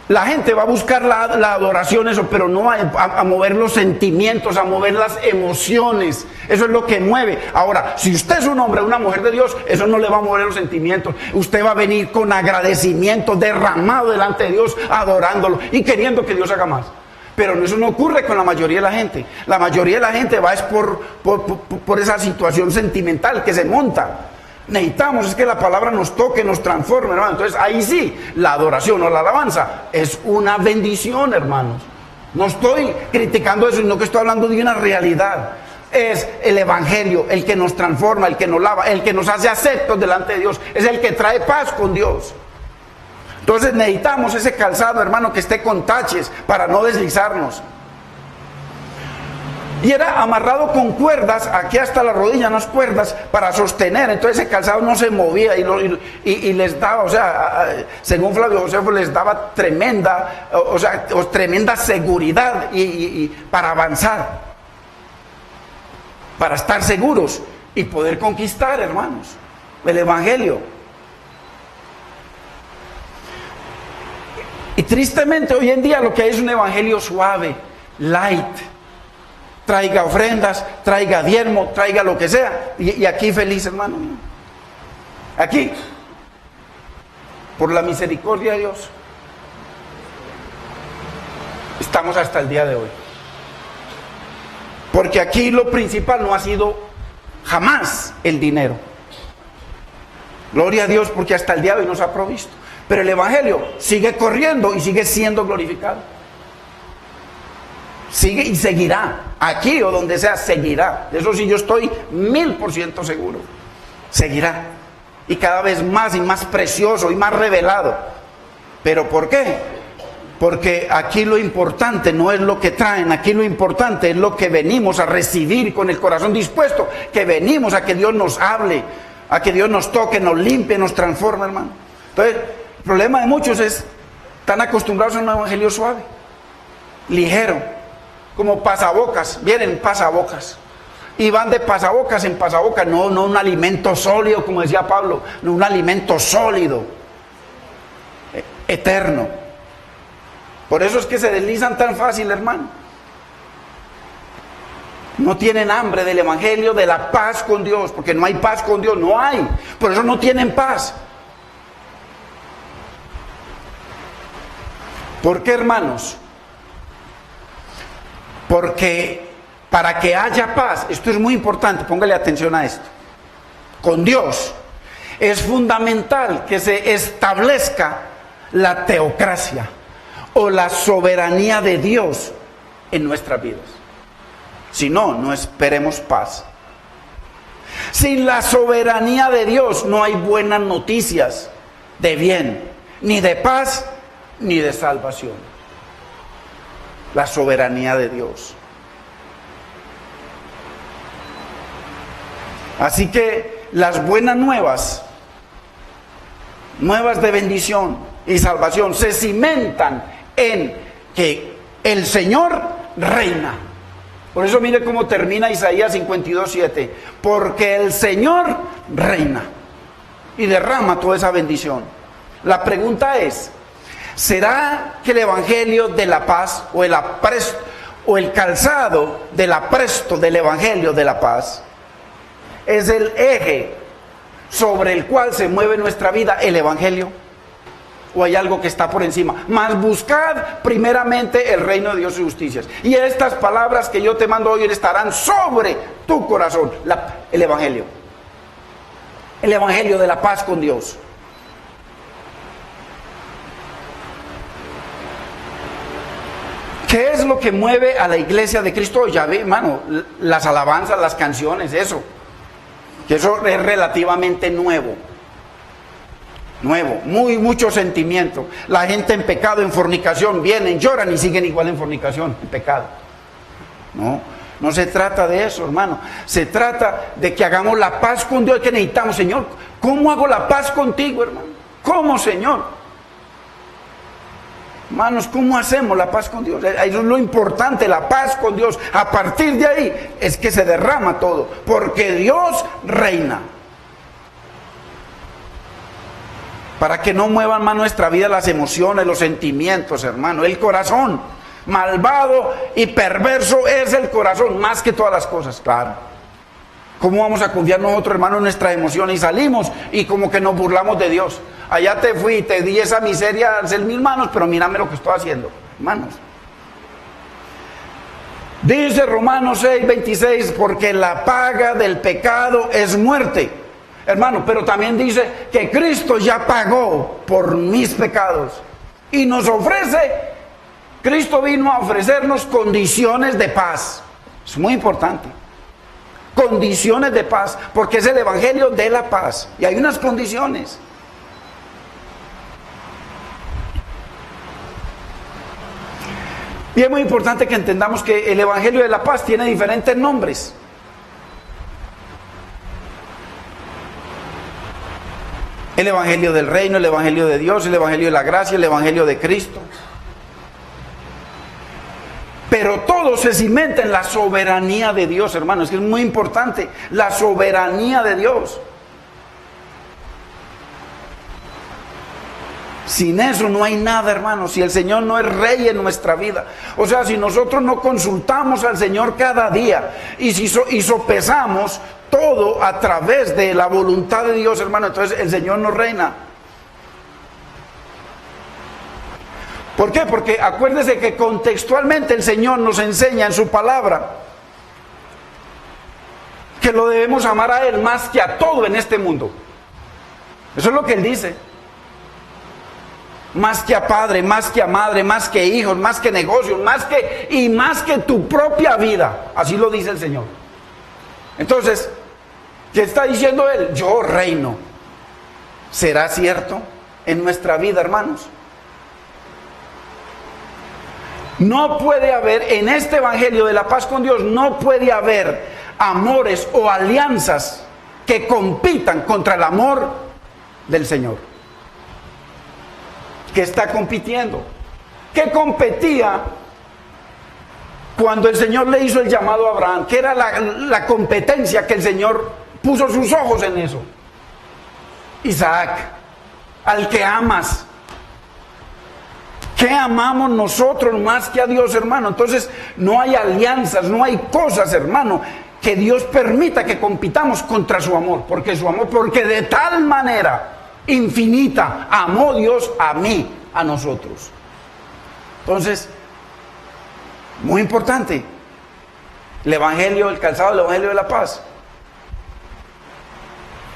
La gente va a buscar la adoración, eso, pero no a mover los sentimientos, a mover las emociones. Eso es lo que mueve. Ahora, si usted es un hombre o una mujer de Dios, eso no le va a mover los sentimientos. Usted va a venir con agradecimiento derramado delante de Dios, adorándolo y queriendo que Dios haga más. Pero eso no ocurre con la mayoría de la gente. La mayoría de la gente va es por esa situación sentimental que se monta. Necesitamos es que la palabra nos toque, nos transforme, hermano. Entonces ahí sí, la adoración o la alabanza es una bendición, hermanos. No estoy criticando eso, sino que estoy hablando de una realidad. Es el evangelio el que nos transforma, el que nos lava, el que nos hace aceptos delante de Dios. Es el que trae paz con Dios. Entonces necesitamos ese calzado, hermano, que esté con taches para no deslizarnos. Y era amarrado con cuerdas, aquí hasta la rodilla, unas cuerdas para sostener. Entonces ese calzado no se movía y les daba, o sea, según Flavio Josefo, les daba tremenda, tremenda seguridad y para avanzar, para estar seguros y poder conquistar, hermanos, el evangelio. Y tristemente hoy en día lo que hay es un evangelio suave, light. Traiga ofrendas, traiga diezmo, traiga lo que sea. Y aquí feliz, hermano. Aquí, por la misericordia de Dios, estamos hasta el día de hoy. Porque aquí lo principal no ha sido jamás el dinero. Gloria a Dios, porque hasta el día de hoy nos ha provisto. Pero el evangelio sigue corriendo y sigue siendo glorificado. Sigue y seguirá, aquí o donde sea, seguirá. De eso sí yo estoy 1000% seguro. Seguirá. Y cada vez más y más precioso y más revelado. ¿Pero por qué? Porque aquí lo importante no es lo que traen, aquí lo importante es lo que venimos a recibir con el corazón dispuesto, que venimos a que Dios nos hable, a que Dios nos toque, nos limpie, nos transforme, hermano. Entonces, el problema de muchos es, están acostumbrados a un evangelio suave, ligero, como pasabocas, vienen pasabocas y van de pasabocas en pasabocas, no un alimento sólido, como decía Pablo, no un alimento sólido, eterno. Por eso es que se deslizan tan fácil, hermano. No tienen hambre del evangelio, de la paz con Dios, porque no hay paz con Dios, no hay. Por eso no tienen paz. ¿Por qué, hermanos? Porque para que haya paz, esto es muy importante, póngale atención a esto, con Dios es fundamental que se establezca la teocracia o la soberanía de Dios en nuestras vidas. Si no, no esperemos paz. Sin la soberanía de Dios no hay buenas noticias de bien, ni de paz, ni de salvación. La soberanía de Dios. Así que las buenas nuevas, nuevas de bendición y salvación, se cimentan en que el Señor reina. Por eso mire cómo termina Isaías 52:7. Porque el Señor reina y derrama toda esa bendición. La pregunta es, ¿será que el evangelio de la paz o el calzado del apresto del evangelio de la paz es el eje sobre el cual se mueve nuestra vida, el evangelio? ¿O hay algo que está por encima? Mas buscad primeramente el reino de Dios y justicias, y estas palabras que yo te mando hoy estarán sobre tu corazón. El evangelio de la paz con Dios. ¿Qué es lo que mueve a la iglesia de Cristo hoy? Ya ve, hermano, las alabanzas, las canciones, eso. Que eso es relativamente nuevo. Nuevo, mucho sentimiento. La gente en pecado, en fornicación, vienen, lloran y siguen igual en fornicación, en pecado. ¿No? No se trata de eso, hermano. Se trata de que hagamos la paz con Dios que necesitamos. Señor, ¿cómo hago la paz contigo, hermano? ¿Cómo, Señor? Hermanos, ¿cómo hacemos la paz con Dios? Eso es lo importante, la paz con Dios. A partir de ahí es que se derrama todo, porque Dios reina. Para que no muevan más nuestra vida las emociones, los sentimientos, hermano. El corazón malvado y perverso es el corazón, más que todas las cosas, claro. ¿Cómo vamos a confiar nosotros, hermano, en nuestras emociones? Y salimos y como que nos burlamos de Dios. Allá te fui, te di esa miseria en mis manos, pero mírame lo que estoy haciendo, hermanos. Dice Romanos 6:26, porque la paga del pecado es muerte. Hermano, pero también dice que Cristo ya pagó por mis pecados. Y nos ofrece, Cristo vino a ofrecernos condiciones de paz. Es muy importante. Condiciones de paz, porque es el evangelio de la paz. Y hay unas condiciones. Y es muy importante que entendamos que el evangelio de la paz tiene diferentes nombres. El evangelio del reino, el evangelio de Dios, el evangelio de la gracia, el evangelio de Cristo. Pero todo se cimenta en la soberanía de Dios, hermanos. Es que es muy importante, la soberanía de Dios. Sin eso no hay nada, hermanos. Si el Señor no es rey en nuestra vida, o sea, si nosotros no consultamos al Señor cada día y sopesamos todo a través de la voluntad de Dios, hermano, entonces el Señor no reina. ¿Por qué? Porque acuérdese que contextualmente el Señor nos enseña en su palabra que lo debemos amar a Él más que a todo en este mundo. Eso es lo que Él dice. Más que a padre, más que a madre, más que hijos, más que negocios, más que tu propia vida. Así lo dice el Señor. Entonces, ¿qué está diciendo Él? Yo reino. ¿Será cierto en nuestra vida, hermanos? No puede haber, en este evangelio de la paz con Dios, no puede haber amores o alianzas que compitan contra el amor del Señor. ¿Qué está compitiendo? ¿Qué competía cuando el Señor le hizo el llamado a Abraham? ¿Qué era la competencia que el Señor puso sus ojos en eso? Isaac, al que amas. ¿Qué amamos nosotros más que a Dios, hermano? Entonces no hay alianzas, no hay cosas, hermano, que Dios permita que compitamos contra su amor. Porque su amor, porque de tal manera infinita amó Dios a mí, a nosotros. Entonces, muy importante, el evangelio, el calzado del evangelio de la paz.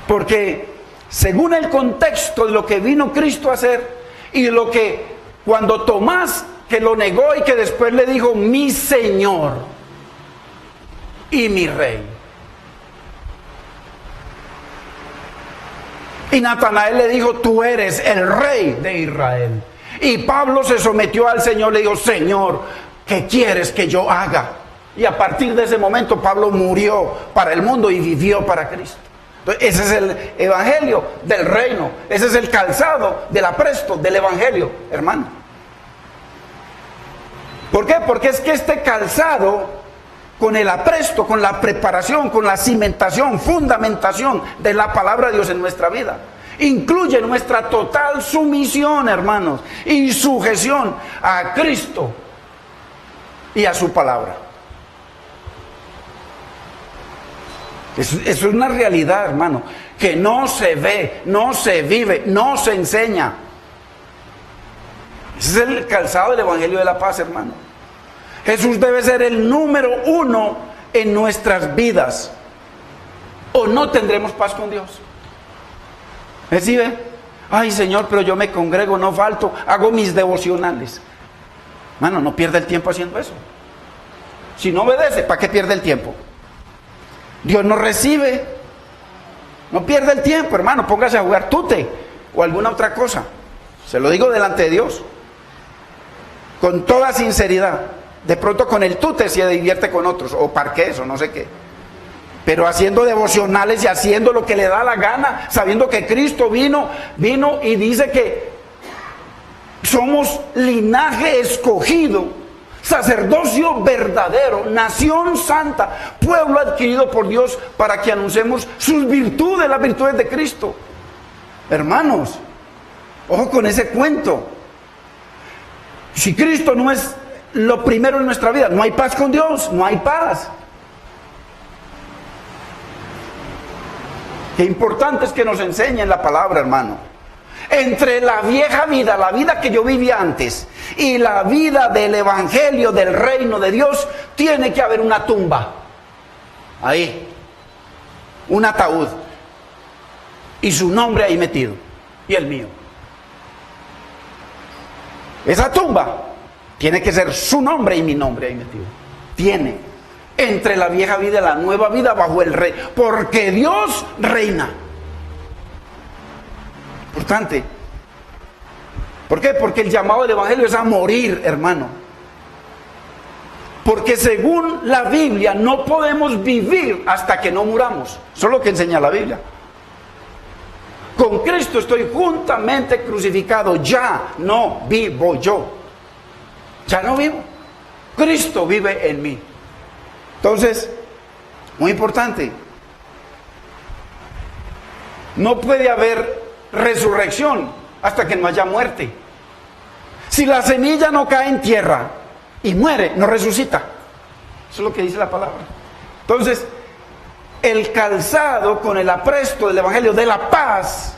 Porque según el contexto de lo que vino Cristo a hacer y de lo que cuando Tomás, que lo negó y que después le dijo mi Señor y mi Rey. Y Natanael le dijo, tú eres el Rey de Israel. Y Pablo se sometió al Señor, le dijo, Señor, ¿qué quieres que yo haga? Y a partir de ese momento Pablo murió para el mundo y vivió para Cristo. Entonces, ese es el evangelio del reino. Ese es el calzado del apresto del evangelio, hermano. ¿Por qué? Porque es que este calzado, con el apresto, con la preparación, con la cimentación, fundamentación de la palabra de Dios en nuestra vida, incluye nuestra total sumisión, hermanos, y sujeción a Cristo y a su palabra. Eso es una realidad, hermano, que no se ve, no se vive, no se enseña. Ese es el calzado del evangelio de la paz, hermano. Jesús debe ser el número uno en nuestras vidas, o no tendremos paz con Dios. ¿Sí ve? Ay, Señor, pero yo me congrego, no falto, hago mis devocionales. Mano, no pierda el tiempo haciendo eso. Si no obedece, ¿para qué pierde el tiempo? Dios no recibe. No pierda el tiempo, hermano. Póngase a jugar tute o alguna otra cosa. Se lo digo delante de Dios, con toda sinceridad. De pronto con el tute se divierte con otros, o parqués, o no sé qué. Pero haciendo devocionales y haciendo lo que le da la gana, sabiendo que Cristo vino y dice que somos linaje escogido, sacerdocio verdadero, nación santa, pueblo adquirido por Dios para que anunciemos sus virtudes, las virtudes de Cristo. Hermanos, ojo con ese cuento. Si Cristo no es lo primero en nuestra vida, no hay paz con Dios, no hay paz. Qué importante es que nos enseñen la palabra, hermano. Entre la vieja vida, la vida que yo vivía antes, y la vida del evangelio, del reino de Dios, tiene que haber una tumba. Ahí. Un ataúd. Y su nombre ahí metido. Y el mío. Esa tumba tiene que ser su nombre y mi nombre ahí metido. Tiene. Entre la vieja vida y la nueva vida bajo el rey. Porque Dios reina. Importante. ¿Por qué? Porque el llamado del evangelio es a morir, hermano. Porque según la Biblia no podemos vivir hasta que no muramos. Eso es lo que enseña la Biblia. Con Cristo estoy juntamente crucificado. Ya no vivo yo. Ya no vivo. Cristo vive en mí. Entonces, muy importante. No puede haber resurrección hasta que no haya muerte. Si la semilla no cae en tierra y muere, no resucita. Eso es lo que dice la palabra. Entonces, el calzado con el apresto del evangelio de la paz,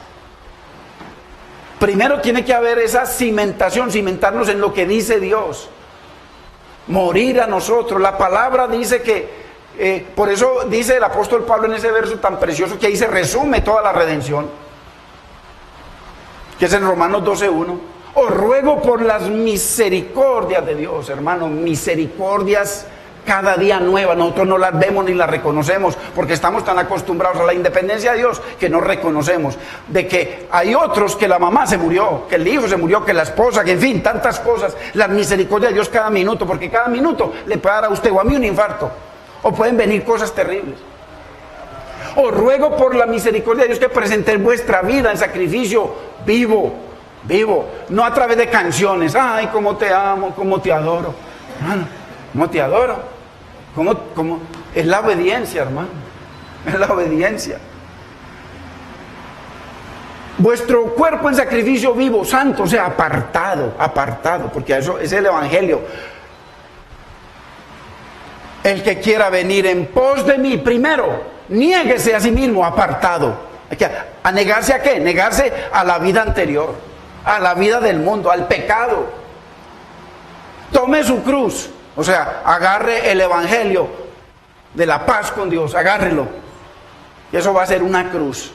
primero tiene que haber esa cimentación, cimentarnos en lo que dice Dios. Morir a nosotros. La palabra dice que, por eso dice el apóstol Pablo en ese verso tan precioso que ahí se resume toda la redención, que es en Romanos 12:1. Os ruego por las misericordias de Dios, hermanos, misericordias cada día nuevas. Nosotros no las vemos ni las reconocemos porque estamos tan acostumbrados a la independencia de Dios que no reconocemos de que hay otros que la mamá se murió, que el hijo se murió, que la esposa, que en fin, tantas cosas. Las misericordias de Dios cada minuto, porque cada minuto le puede dar a usted o a mí un infarto, o pueden venir cosas terribles. Os ruego por la misericordia de Dios que presentéis vuestra vida en sacrificio vivo, no a través de canciones. Ay, cómo te amo, cómo te adoro. Hermano, ¿cómo te adoro? ¿Cómo? Es la obediencia, hermano. Es la obediencia. Vuestro cuerpo en sacrificio vivo, santo, o sea, apartado, porque eso es el evangelio. El que quiera venir en pos de mí, primero, niéguese a sí mismo, apartado. ¿A negarse a qué? Negarse a la vida anterior, a la vida del mundo, al pecado. Tome su cruz, o sea, agarre el evangelio de la paz con Dios, agárrelo. Y eso va a ser una cruz.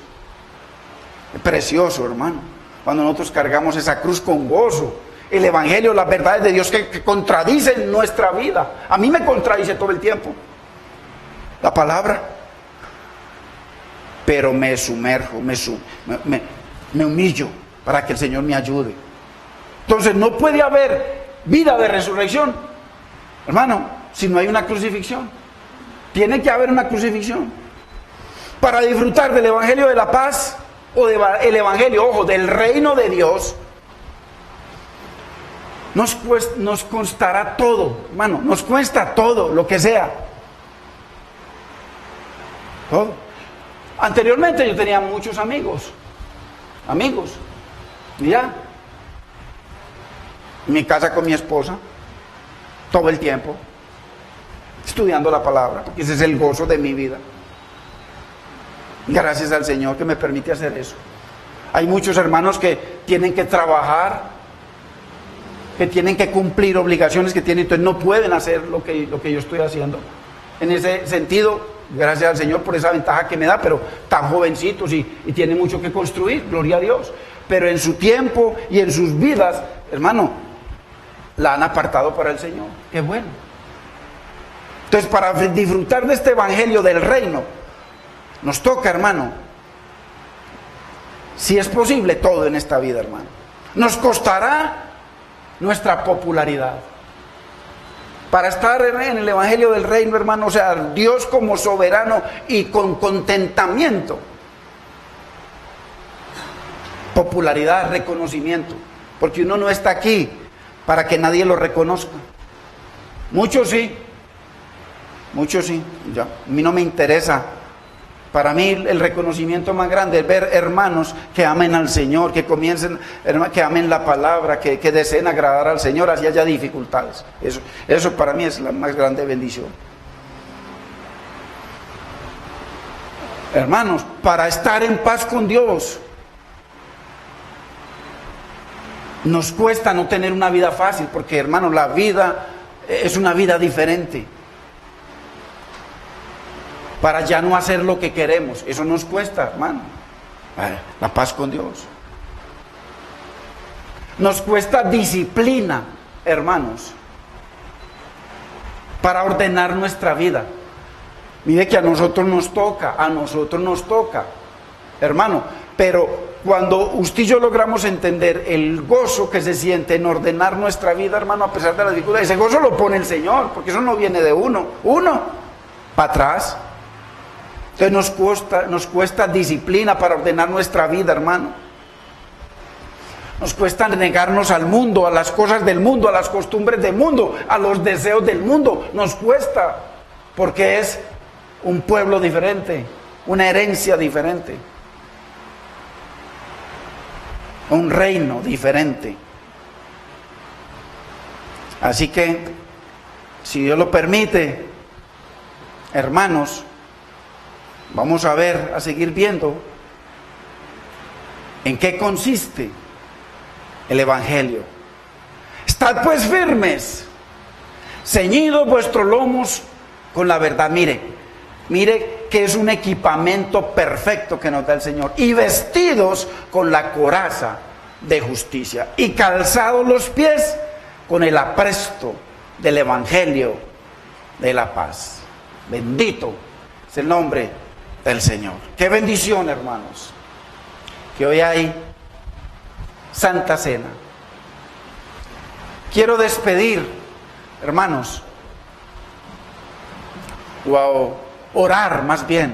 Es precioso, hermano, cuando nosotros cargamos esa cruz con gozo. El evangelio, las verdades de Dios que contradicen nuestra vida. A mí me contradice todo el tiempo la palabra. Pero me sumerjo, me humillo para que el Señor me ayude. Entonces no puede haber vida de resurrección, hermano, si no hay una crucifixión. Tiene que haber una crucifixión. Para disfrutar del evangelio de la paz, o del evangelio, ojo, del reino de Dios, nos costará todo, hermano, nos cuesta todo, lo que sea. Todo. Anteriormente yo tenía muchos amigos, y ya. En mi casa con mi esposa, todo el tiempo, estudiando la palabra, porque ese es el gozo de mi vida. Gracias al Señor que me permite hacer eso. Hay muchos hermanos que tienen que trabajar, que tienen que cumplir obligaciones que tienen, entonces no pueden hacer lo que yo estoy haciendo. En ese sentido, gracias al Señor por esa ventaja que me da, pero tan jovencitos y tienen mucho que construir, gloria a Dios. Pero en su tiempo y en sus vidas, hermano, la han apartado para el Señor. Qué bueno. Entonces, para disfrutar de este evangelio del reino, nos toca, hermano, si es posible, todo en esta vida, hermano. Nos costará nuestra popularidad. para estar en el Evangelio del Reino, hermano, o sea, Dios como soberano y con contentamiento. Popularidad, reconocimiento, porque uno no está aquí para que nadie lo reconozca. Muchos sí, ya, a mí no me interesa. Para mí el reconocimiento más grande es ver hermanos que amen al Señor, que comiencen, que amen la palabra, que deseen agradar al Señor, así haya dificultades. Eso para mí es la más grande bendición. Hermanos, para estar en paz con Dios, nos cuesta no tener una vida fácil, porque hermanos, la vida es una vida diferente. Para ya no hacer lo que queremos, eso nos cuesta, hermano. La paz con Dios. Nos cuesta disciplina, hermanos, para ordenar nuestra vida. Mire que a nosotros nos toca, hermano, pero cuando usted y yo logramos entender el gozo que se siente en ordenar nuestra vida, hermano, a pesar de las dificultades, ese gozo lo pone el Señor, porque eso no viene de uno para atrás. Entonces nos cuesta disciplina para ordenar nuestra vida, hermano. Nos cuesta negarnos al mundo, a las cosas del mundo, a las costumbres del mundo, a los deseos del mundo. Nos cuesta, porque es un pueblo diferente, una herencia diferente, un reino diferente. Así que, si Dios lo permite, hermanos, vamos a seguir viendo en qué consiste el Evangelio. Estad pues firmes, ceñidos vuestros lomos con la verdad. Mire que es un equipamiento perfecto que nos da el Señor. Y vestidos con la coraza de justicia. Y calzados los pies con el apresto del Evangelio de la paz. Bendito es el nombre del Señor. Qué bendición, hermanos, que hoy hay Santa Cena. Quiero despedir, hermanos, o orar más bien,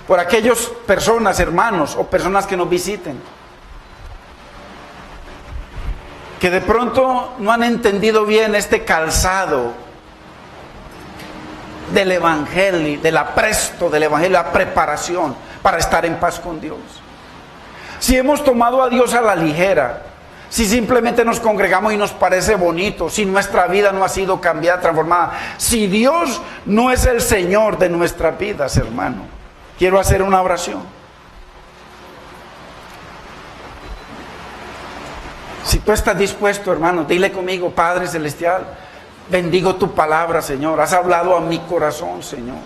por aquellas personas, hermanos, o personas que nos visiten, que de pronto no han entendido bien este calzado del Evangelio, del apresto del Evangelio, la preparación para estar en paz con Dios. Si hemos tomado a Dios a la ligera, si simplemente nos congregamos y nos parece bonito, si nuestra vida no ha sido cambiada, transformada, si Dios no es el Señor de nuestras vidas, hermano, quiero hacer una oración. Si tú estás dispuesto, hermano, dile conmigo: Padre Celestial, bendigo tu palabra, Señor. Has hablado a mi corazón, Señor.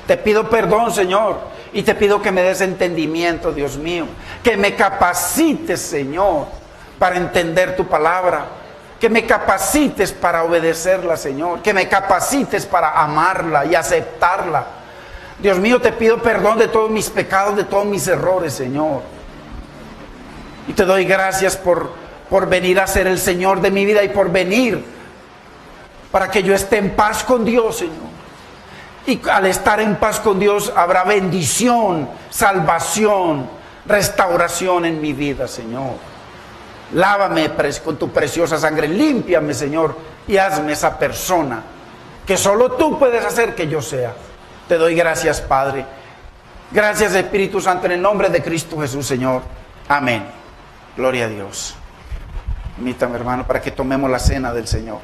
Te pido perdón, Señor, y te pido que me des entendimiento, Dios mío. Que me capacites, Señor, para entender tu palabra. Que me capacites para obedecerla, Señor. Que me capacites para amarla y aceptarla. Dios mío, te pido perdón de todos mis pecados, de todos mis errores, Señor. Y te doy gracias por venir a ser el Señor de mi vida y por venir para que yo esté en paz con Dios, Señor. Y al estar en paz con Dios habrá bendición, salvación, restauración en mi vida, Señor. Lávame con tu preciosa sangre, límpiame, Señor, y hazme esa persona que solo tú puedes hacer que yo sea. Te doy gracias, Padre. Gracias, Espíritu Santo, en el nombre de Cristo Jesús, Señor. Amén. Gloria a Dios. Permítame, hermano, para que tomemos la cena del Señor.